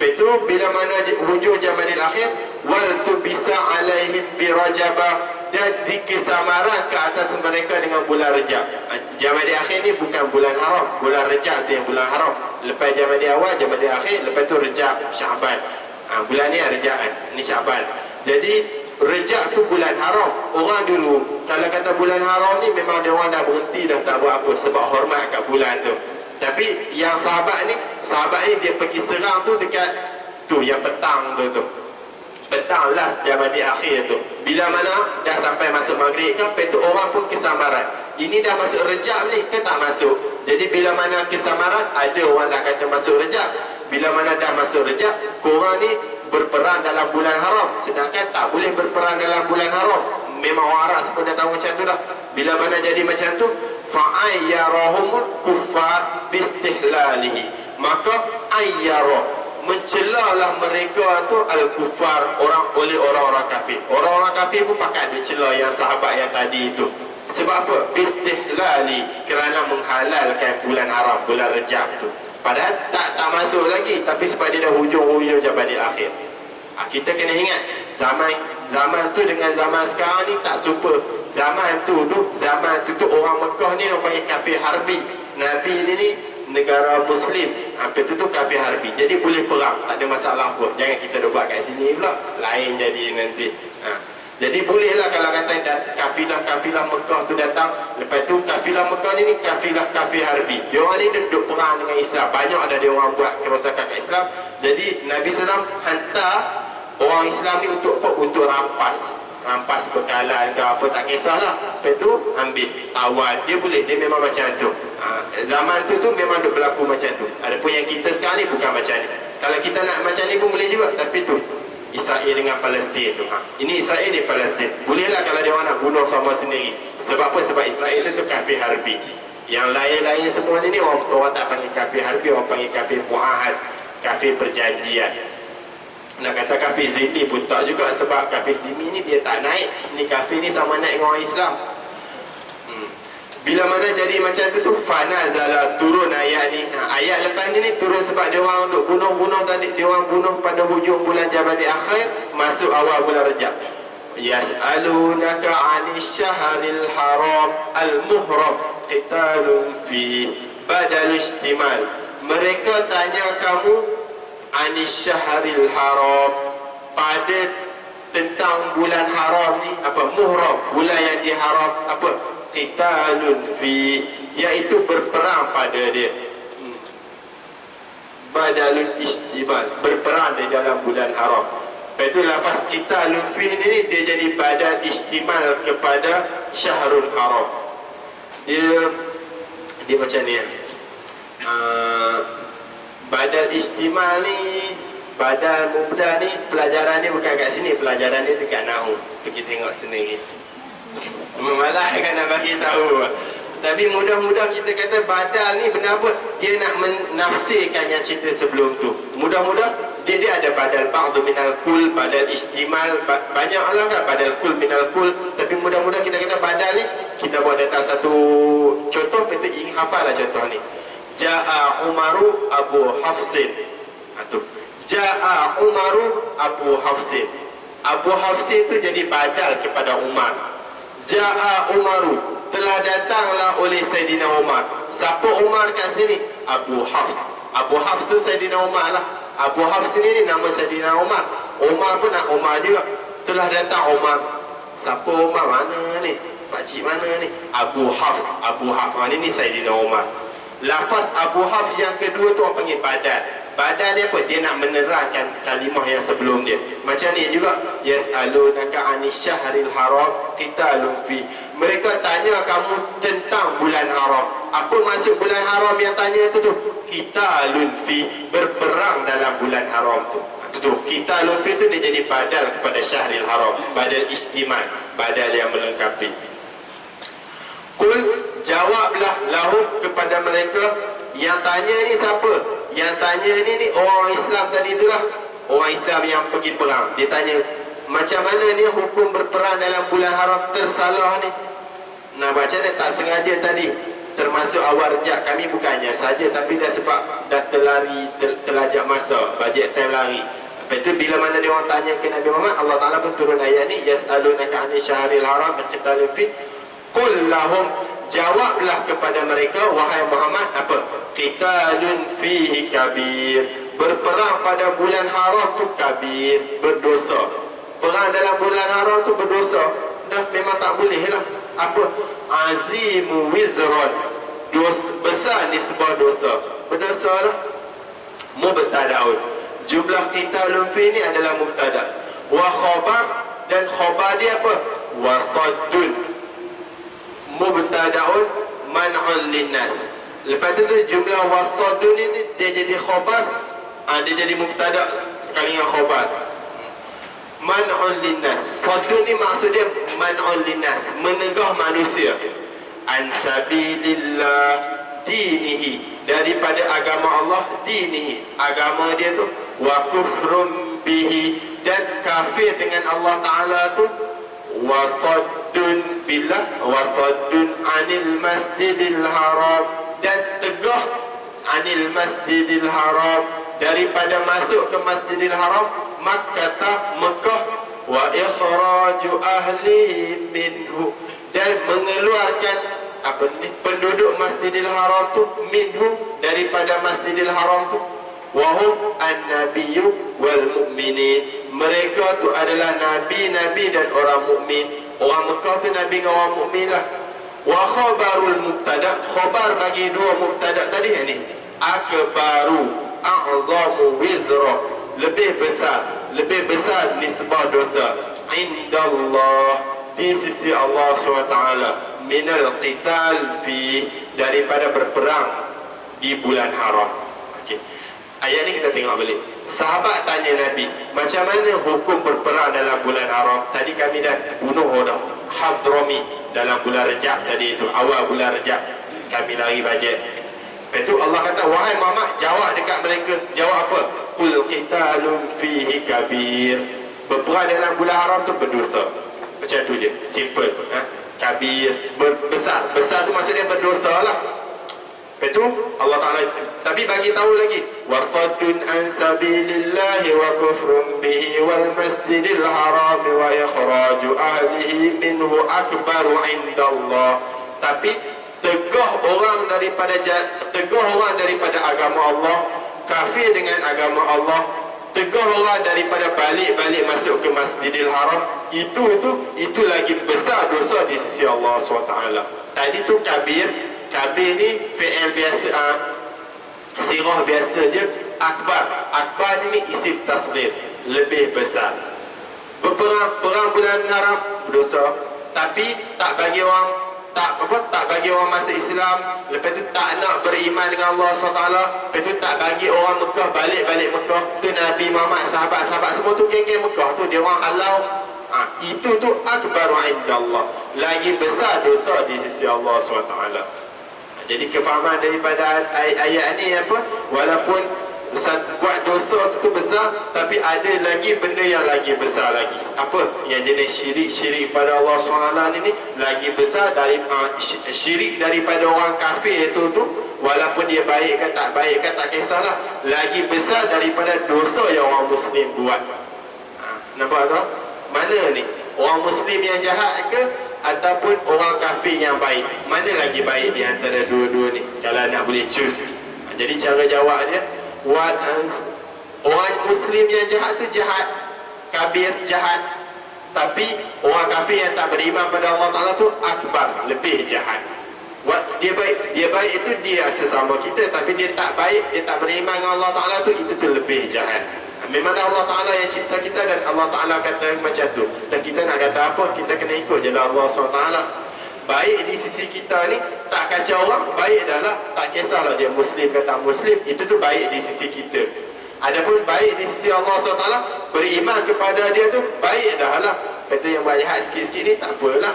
Itu bila mana hujung Jamadil Akhir, wal tubisa alaihim bi Rajabah, dan dikisamaran ke atas mereka dengan bulan Rejab. Jamadil Akhir ni bukan bulan haram, bulan Rejab tu yang bulan haram. Lepas Jamadil awal, Jamadil Akhir, lepas tu Rejab, Syaban. Bulan ni Rejab kan, ni Syaban. Jadi Rejab tu bulan haram. Orang dulu kalau kata bulan haram ni memang dia orang dah berhenti dah, tak buat apa sebab hormat kat bulan tu. Tapi yang sahabat ni dia pergi serang tu dekat tu yang petang tu. Petang last Jamadil Akhir tu. Bila mana dah sampai masuk maghrib kan, lepas tu orang pun kesamaran. Ini dah masuk Rejab ni ke tak masuk. Jadi bila mana kesamaran, ada orang dah kata masuk Rejab. Bila mana dah masuk Rejab, korang ni berperang dalam bulan haram, sedangkan tak boleh berperang dalam bulan haram. Memang orang Arab pun dah tahu macam tu dah. Bila mana jadi macam tu, fa'ayyarahum kuffar bistihlalihi, maka ayyara, mencelalah mereka tu al-kuffar, orang-orang kafir. Orang-orang kafir pun pakai dicela yang sahabat yang tadi itu. Sebab apa? Bistihlali, kerana menghalalkan bulan haram, bulan Rejab tu. Padahal tak masuk lagi, tapi sebab dia dah hujung-hujung Jamadil Akhir. Kita kena ingat zaman tu dengan zaman sekarang ni tak super. Zaman tu orang Mekah ni orang panggil kafir harbi. Nabi ni negara Muslim, hampir tu kafir harbi. Jadi boleh perang, tak ada masalah pun. Jangan kita buat kat sini pula, lain jadi nanti. Jadi bolehlah kalau kata kafilah Mekah tu datang, lepas tu kafilah Mekah ni kafilah kafir harbi. Dia orang ni duduk perang dengan Islam. Banyak ada dia orang buat kerosakan kat Islam. Jadi Nabi SAW hantar orang Islam ni untuk apa? Untuk rampas bekalan ke apa, tak kisahlah. Lepas tu ambil awal. Dia boleh, dia memang macam tu. Zaman tu memang duk berlaku macam tu. Adapun yang kita sekarang ni bukan macam ni. Kalau kita nak macam ni pun boleh juga, tapi tu Israel dengan Palestin tu. Ini Israel di Palestin. Bolehlah kalau dia orang nak bunuh sama sendiri. Sebab apa? Sebab Israel itu kafir harbi. Yang lain-lain semua ni orang tak panggil kafir harbi, orang panggil kafir muahad, kafir perjanjian. Nak kata kafir zimmi pun tak juga, sebab kafir zimmi ni dia tak naik. Ni kafir ni sama naik dengan orang Islam. Bila mana jadi macam tu fanazala, turun ayat ni. Ayat lepas ni turun sebab dia orang duk bunuh tadi, dia orang bunuh pada hujung bulan Jamadil Akhir, masuk awal bulan Rejab. Yas'alunaka 'anil syahril haram al-muhram qitalun fi badal istimal. Mereka tanya kamu 'anil syahril haram, pada tentang bulan haram ni, apa muhram, bulan yang diharam, apa qitalun fi, iaitu berperang pada dia. Badalun istimal, berperang di dalam bulan haram. Lepas itu lafaz qitalun fi ni dia jadi badal istimal kepada syahrul haram. Dia macam ni. Badal istimal ni, badal mubda ni, pelajaran ni bukan kat sini, pelajaran ni dekat Nahu. Pergi tengok sendiri. Malah kan nak bagi tahu. Tapi mudah-mudah kita kata badal ni benda apa? Dia nak menafsirkan yang cerita sebelum tu. Mudah-mudah dia ada badal ba'du minal kul, badal istimal, banyak lah kan badal kul minal kul. Tapi mudah-mudah kita kata badal ni, kita buat datang satu contoh, kita ingin hafal lah contoh ni. Ja'a Umaru Abu Hafsin. Ja'a Umaru Abu Hafsin. Abu Hafsin tu jadi badal kepada Umar. Ja'a Umaru, telah datanglah oleh Sayyidina Umar. Siapa Umar kat sini? Abu Hafs. Abu Hafs tu Sayyidina Umar lah. Abu Hafs ni nama Sayyidina Umar. Umar pun nak Umar juga. Telah datang Umar. Siapa Umar? Mana ni? Pakcik mana ni? Abu Hafs. Abu Hafs ni Sayyidina Umar. Lafaz Abu Hafs yang kedua tu orang panggil badal. Badal dia apa? Dia nak menerangkan kalimah yang sebelum dia. Macam ni juga, yas'alunaka 'anil syahril haram qitalun fi. Mereka tanya kamu tentang bulan haram. Apa maksud bulan haram yang tanya itu tu? Qitalun fi, berperang dalam bulan haram tu. Itu qitalun fi tu dia jadi badal kepada syahril haram, badal istimal, badal yang melengkapi. Kul, jawablah lahum kepada mereka. Yang tanya ni siapa? Yang tanya ni orang Islam tadi itulah. Orang Islam yang pergi perang. Dia tanya, Macam mana ni hukum berperang dalam bulan haram tersalah ni? Nah, baca dia tak sengaja tadi, termasuk awal rejak. Kami bukannya saja, tapi dah sebab dah terlajak masa, bajet time lari. Lepas tu bila mana dia orang tanya ke Nabi Muhammad, Allah Ta'ala pun turun ayat ni, yas'alunaka 'anil syahril haram qitalun fi, qul lahum, jawablah kepada mereka wahai Muhammad, apa? Qitalun fihi kabir, berperang pada bulan haram tu kabir, berdosa. Perang dalam bulan haram tu berdosa, dah memang tak boleh lah. Apa? Azimu wizron, besar nisbah dosa, berdosa lah. Mubtada'un, jumlah qitalun fi ni adalah mubtada'. Wa khabar, dan khabar dia apa? Wasaddun, mubtada'un man'un linnas. Lepas tu jumlah wasaddun ini dia jadi khabar, dia jadi mubtada' sekali dengan khabar. Man'un linnas, saddun ni maksudnya man'un linnas, menegah manusia. An sabilillah dinihi, daripada agama Allah, dinihi, agama dia tu, wa kufrum bihi, dan kafir dengan Allah Ta'ala tu, wasaddun billah, wasaddun anil masjidil haram, dan tegah anil masjidil haram, daripada masuk ke masjidil haram, Makkah, Mekah, wa ikhraju ahlihi minhu, dan mengeluarkan apa ni, penduduk masjidil haram tu, minhu, daripada masjidil haram tu, wahum an-nabiyyu wal mu'minin, mereka tu adalah nabi-nabi dan orang mukmin. Orang Mekah tu nabi dengan orang mukmin lah. Wa khabarul mubtada, khabar bagi dua mubtada tadi ni, akbaru a'zamu wizra, lebih besar nisbah dosa, indallah, di sisi Allah SWT, minal qital fi, daripada berperang di bulan haram. Okey, ayat ni kita tengok balik. Sahabat tanya Nabi, macam mana hukum berperang dalam bulan haram? Tadi kami dah bunuh dah Hadrami dalam bulan Rejab tadi itu, awal bulan Rejab kami lari bajet. Lepas tu Allah kata, wahai Muhammad, jawab dekat mereka. Jawab apa? Qul qitalun fihi kabir, berperang dalam bulan haram tu berdosa. Macam tu je, simple. Kabir, besar tu maksudnya berdosa lah. Lepas tu Allah Ta'ala tapi bagi tahu lagi, wasaddun an sabilillahi wa kufrun bihi wal masjidil haram wa ikhraju ahlihi minhu akbaru indallah. Tapi tegah orang daripada agama Allah, kafir dengan agama Allah, tegah orang daripada balik masuk ke Masjidil Haram, itu lagi besar dosa di sisi Allah SWT. Tadi tu kabir ni fi'il biasa, sirah biasa je. Akbar ni isim tasghir, lebih besar. Perang bulan haram berdosa, tapi tak bagi orang masuk Islam. Lepas tu tak nak beriman dengan Allah SWT. Lepas tu tak bagi orang Mekah balik Mekah. Tu Nabi Muhammad, sahabat-sahabat semua tu geng-geng Mekah tu, dia orang halau. Itu tu akbaru indallah, lagi besar dosa di sisi Allah SWT. Jadi kefahaman daripada ayat ni apa? Walaupun buat dosa tu besar, tapi ada lagi benda yang lagi besar lagi. Apa? Yang jenis syirik pada Allah SWT ni lagi besar dari syirik daripada orang kafir tu. Walaupun dia baik kan tak kisahlah, lagi besar daripada dosa yang orang Muslim buat. Nampak tak? Mana ni? Orang Muslim yang jahat ke ataupun orang kafir yang baik? Mana lagi baik di antara dua-dua ni? Kalau nak boleh choose. Jadi cara jawab dia, orang Muslim yang jahat tu jahat, kabir jahat. Tapi orang kafir yang tak beriman pada Allah Ta'ala tu akbar, lebih jahat. Dia baik itu dia sesama kita, tapi dia tak baik, dia tak beriman dengan Allah Ta'ala tu, itu tu lebih jahat. Memang Allah Ta'ala yang cipta kita, dan Allah Ta'ala kata macam tu. Dan kita nak kata apa, kita kena ikut je lah Allah SWT. Baik di sisi kita ni, tak kacau orang, baik dah lah. Tak kisahlah dia Muslim ke tak Muslim, itu tu baik di sisi kita. Adapun baik di sisi Allah SWT, beriman kepada dia tu, baik dah lah. Kata yang buat jahat sikit-sikit ni, tak apalah.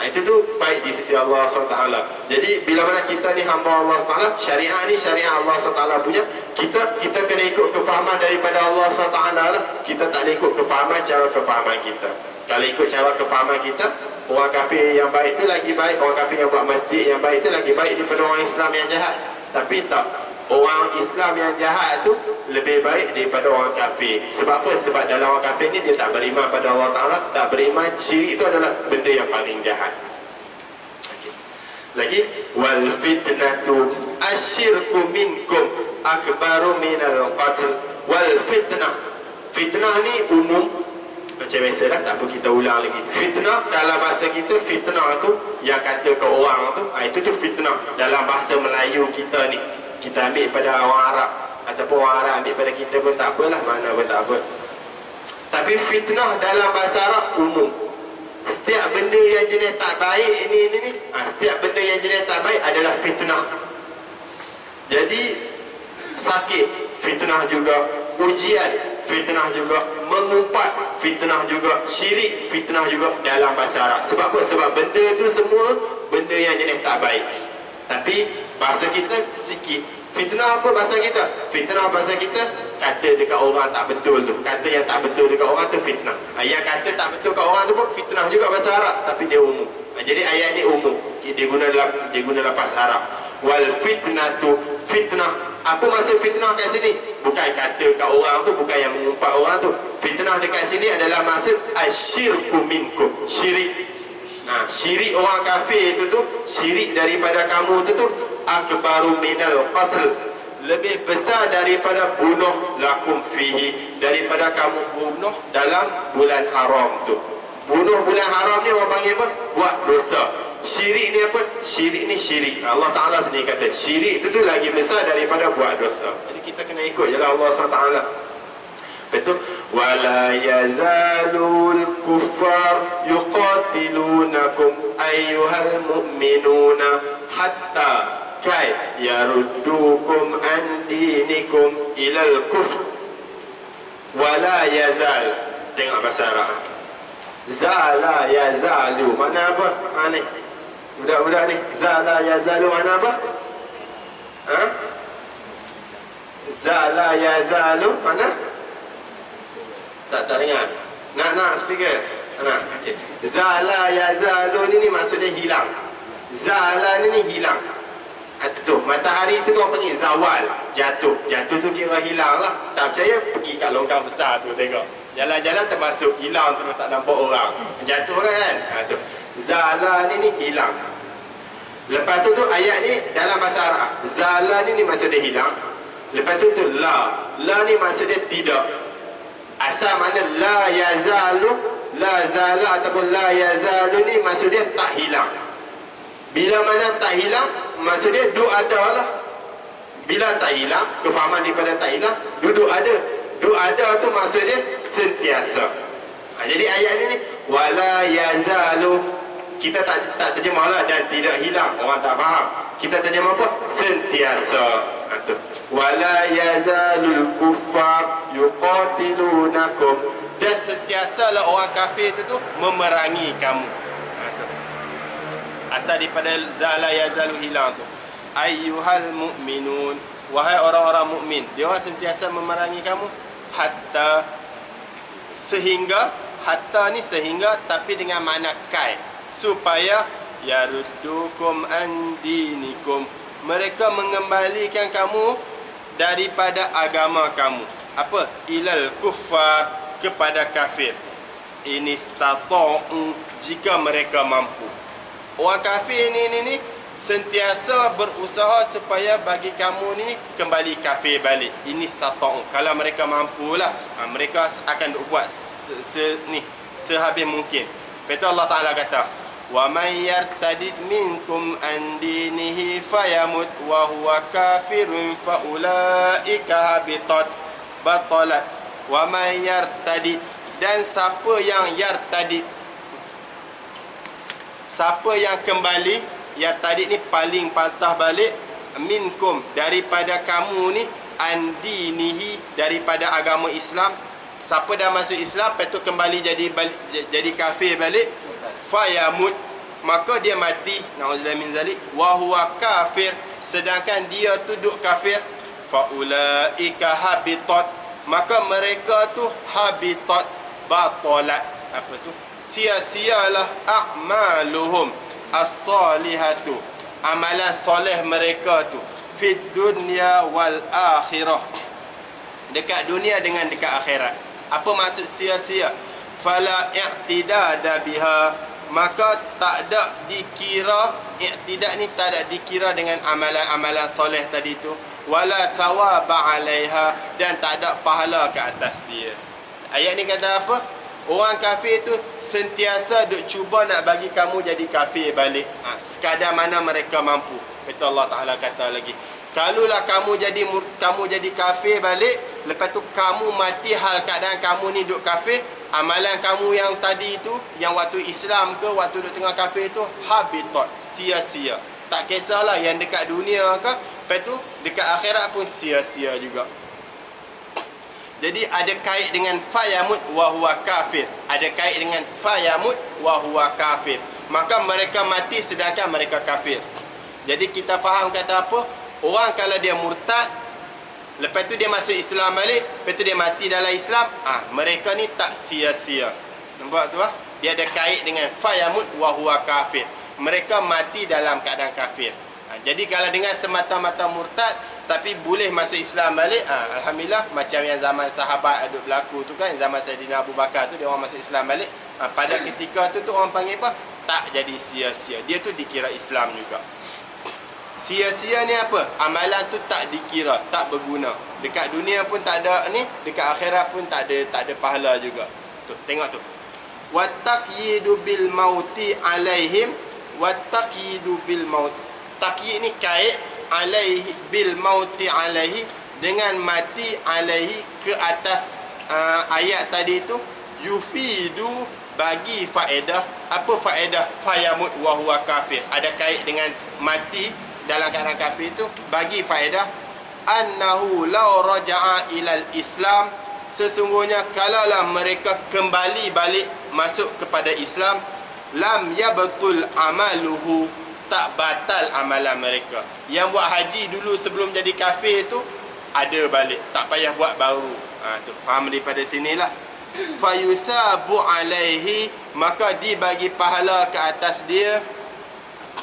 Itu tu baik di sisi Allah SWT. Jadi bila mana kita ni hamba Allah SWT, syariat ni syariat Allah SWT punya, kita kena ikut kefahaman daripada Allah SWT lah. Kita tak boleh ikut kefahaman cara kefahaman kita. Kalau ikut cara kefahaman kita, orang kafir yang baik tu lagi baik, orang kafir yang buat masjid yang baik tu lagi baik daripada orang Islam yang jahat. Tapi tak, orang Islam yang jahat tu lebih baik daripada orang kafir. Sebab apa? Sebab dalam orang kafir ni dia tak beriman pada Allah Ta'ala. Tak beriman, syirik itu adalah benda yang paling jahat. Lagi, wal fitnatu asyirku minkum akbaru minal qatl. Wal fitnah, fitnah ni umum macam biasa dah, tak apa kita ulang lagi. Fitnah, kalau bahasa kita, fitnah tu yang kata ke orang tu, itu tu fitnah. Dalam bahasa Melayu kita ni, kita ambil pada orang Arab ataupun orang Arab ambil pada kita pun tak apalah, mana pun tak apa. Tapi fitnah dalam bahasa Arab umum. Setiap benda yang jenis tak baik ni, setiap benda yang jenis tak baik adalah fitnah. Jadi sakit, fitnah juga. Ujian, fitnah juga. Mengumpat, fitnah juga. Syirik, fitnah juga dalam bahasa Arab. Sebab apa? Sebab benda tu semua benda yang jenis tak baik. Tapi bahasa kita sikit. Fitnah apa bahasa kita? Fitnah bahasa kita, kata dekat orang tak betul tu. Kata yang tak betul dekat orang tu fitnah. Yang kata tak betul kat orang tu pun fitnah juga bahasa Arab, tapi dia umum. Jadi ayat ni umum. Dia guna lafaz Arab. Wal fitnatu, fitnah. Apa maksud fitnah kat sini? Bukan kata kat orang tu, bukan yang mengumpat orang tu. Fitnah dekat sini adalah maksud asyirku minkum, syirik. Syirik orang kafir itu tu, syirik daripada kamu tu akbaru minal qatl, lebih besar daripada bunuh lakum fihi, daripada kamu bunuh dalam bulan haram tu. Bunuh bulan haram ni orang panggil apa? Buat dosa. Syirik ni apa? Syirik ni syirik. Allah Ta'ala sendiri kata syirik itu tu lagi besar daripada buat dosa. Jadi kita kena ikut je lah Allah SWT. Betul? Wala yazalul kuffar yuqatilunakum ayyuhal mu'minuna hatta kai yaruddukum an dinikum ilal kufr. Wala yazal, tengok bahasa Arab. Zala yazalu, mana apa? Ni budak-budak ni, zala yazalu mana apa? Zala yazalu mana? Tak dengar. Nak speaker. Okay. Zala yazalu ni maksudnya hilang. Zala ni hilang. Tu matahari tu orang panggil zawal, jatuh. Jatuh tu kira hilang lah. Tak percaya pergi kat longkang besar tu tengok. Jalan-jalan termasuk hilang tu, tak nampak orang. Jatuh kan? Tu. Zala ni hilang. Lepas tu ayat ni dalam bahasa Arab. Zala ni maksudnya hilang. Lepas tu la. La ni maksudnya tidak. Asal mana la yazalu, la zala ataupun la yazalu ni maksudnya tak hilang. Bila mana tak hilang, maksudnya duduk ada lah. Bila tak hilang, kefahaman daripada tak hilang, duduk ada. Duduk ada tu maksudnya sentiasa. Jadi ayat ni wala yazalu, kita tak terjemah lah dan tidak hilang, orang tak faham. Kita terjemah apa? Sentiasa. Wala yazalul kuffar yuqatilunakum, dan sentiasalah orang kafir itu memerangi kamu. Asal daripada zala yazalu hilang tu. Ayyuhal mu'minun, wahai orang-orang mukmin, dia orang sentiasa memerangi kamu hatta, sehingga, hatta ni sehingga tapi dengan makna kai, supaya yaruddukum an dinikum, mereka mengembalikan kamu daripada agama kamu. Apa? Ilal kuffar, kepada kafir. Ini stata'u, jika mereka mampu. Orang kafir ni sentiasa berusaha supaya bagi kamu ni kembali kafir balik. Ini stata'u, kalau mereka mampulah, mereka akan buat sehabis mungkin. Betul Allah Ta'ala kata, wa may yartadid minkum an dinihi fayamut wa huwa kafirun fa ulaika habitat batalat. Wa may yartadid, dan siapa yang yartadid, siapa yang kembali, yartadid ni paling patah balik, minkum, daripada kamu ni, an dinihi, daripada agama Islam. Siapa dah masuk Islam, lepas tu kembali jadi kafir balik, fayamut, maka dia mati, na'udzubillah min zalik, wa huwa kafir, sedangkan dia tu duk kafir, faulaika habitat, maka mereka tu habitat, batalat, apa tu, sia-sialah a'maluhum as-salihatu, amalan soleh mereka tu, fid dunya wal akhirah, dekat dunia dengan dekat akhirat. Apa maksud sia-sia? Fala i'tidada biha, maka tak ada dikira, i'tidad ni tak ada dikira dengan amalan-amalan soleh tadi tu, wala thawaba alaiha, dan tak ada pahala ke atas dia. Ayat ni kata apa? Orang kafir tu sentiasa duk cuba nak bagi kamu jadi kafir balik, sekadar mana mereka mampu. Betul, Allah Ta'ala kata lagi, kalulah kamu jadi kafir balik, lepas tu kamu mati hal keadaan kamu ni duk kafir, amalan kamu yang tadi tu, yang waktu Islam ke, waktu duk tengah kafir tu, habitat, sia-sia. Tak kisahlah yang dekat dunia ke, lepas tu dekat akhirat pun sia-sia juga. Jadi ada kait dengan fayamut wa huwa kafir, ada kait dengan fayamut wa huwa kafir, maka mereka mati sedangkan mereka kafir. Jadi kita faham kata apa? Orang kalau dia murtad, lepas tu dia masuk Islam balik, lepas tu dia mati dalam Islam, mereka ni tak sia-sia. Nampak tu Dia ada kait dengan fayamut wa huwa kafir, mereka mati dalam keadaan kafir. Jadi kalau dengan semata-mata murtad tapi boleh masuk Islam balik, alhamdulillah, macam yang zaman sahabat ada berlaku tu kan, zaman Saidina Abu Bakar tu, dia orang masuk Islam balik, pada ketika tu orang panggil apa? Tak jadi sia-sia, dia tu dikira Islam juga. Sia-sia ni apa? Amalan tu tak dikira, tak berguna. Dekat dunia pun tak ada ni, dekat akhirat pun tak ada pahala juga. Tu, tengok tu. Wattaqyidu bil mauti alaihim, wattaqyidu bil maut. Taqyid ni kait alaihi bil mauti alaihi, dengan mati alaihi ke atas ayat tadi tu, yufidu, bagi faedah. Apa faedah fayamut wa huwa kafir? Ada kait dengan mati dalam keadaan kafir itu, bagi faedah annahu law raja'a ilal Islam, sesungguhnya kalaulah mereka kembali balik masuk kepada Islam, lam yabtul amaluhu, tak batal amalan mereka. Yang buat haji dulu sebelum jadi kafir tu ada balik, tak payah buat baru. Tu faham daripada sinilah. Fayuthabu alaihi, maka dibagi pahala ke atas dia,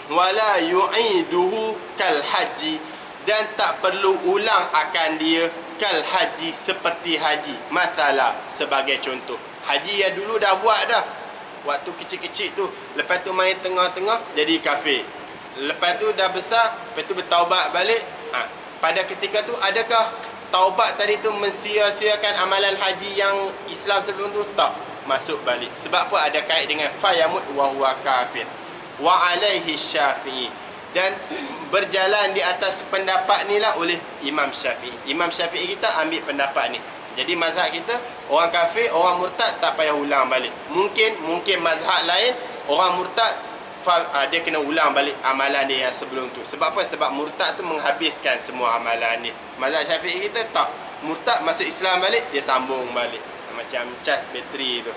wala yu'iduhu kal haji, dan tak perlu ulang akan dia, kal haji, seperti haji. Masalah, sebagai contoh, haji yang dulu dah buat dah waktu kecil-kecil tu, lepas tu main tengah-tengah jadi kafir, lepas tu dah besar, lepas tu bertaubat balik. Pada ketika tu adakah taubat tadi tu mensia-siakan amalan haji yang Islam sebelum tu? Tak, masuk balik. Sebab apa? Ada kait dengan fayamut wa huwa kafir. Wa alaihi Syafi'i, dan berjalan di atas pendapat ni lah oleh Imam Syafi'i. Imam Syafi'i kita ambil pendapat ni. Jadi mazhab kita, orang kafir, orang murtad tak payah ulang balik. Mungkin mazhab lain, orang murtad dia kena ulang balik amalan dia yang sebelum tu. Sebab apa? Sebab murtad tu menghabiskan semua amalan ni. Mazhab Syafi'i kita tak, murtad masuk Islam balik, dia sambung balik, macam cas bateri tu.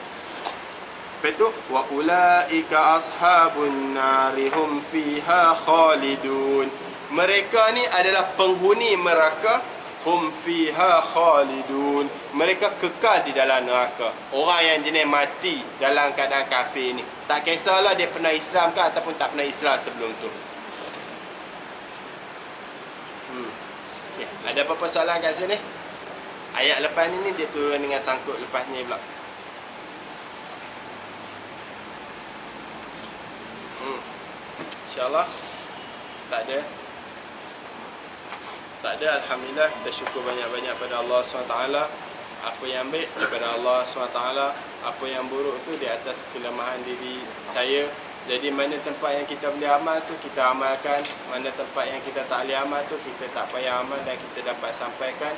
Lepas tu, wa ulaika ashabun nari hum fiha khalidun, mereka ni adalah penghuni neraka, hum fiha khalidun, mereka kekal di dalam neraka. Orang yang jenis mati dalam keadaan kafir ni, tak kisahlah dia pernah Islam ke ataupun tak pernah Islam sebelum tu. Okay. Ada apa-apa soalan kat sini? Ayat lepas ni dia turun dengan sangkut lepas ni pula. InsyaAllah tak ada. Alhamdulillah, kita syukur banyak-banyak pada Allah SWT. Apa yang baik daripada Allah SWT, apa yang buruk tu di atas kelemahan diri saya. Jadi mana tempat yang kita boleh amal tu kita amalkan, mana tempat yang kita tak boleh amal tu kita tak payah amal dan kita dapat sampaikan.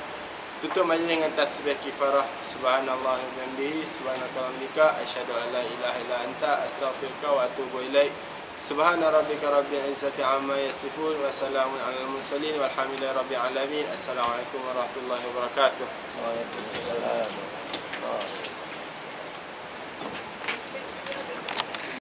Tutup majlis dengan tasbih kifarah. Subhanallah wa bihamdihi, subhanaka asyhadu an la ilaha illa anta, astaghfiruka wa atubu ilaik. Subhana rabbika rabbil izzati amma yasifun, wa salamun alal mursalin, walhamdulillahi rabbil alamin. Assalamualaikum warahmatullahi wabarakatuh. Waalaikumsalam.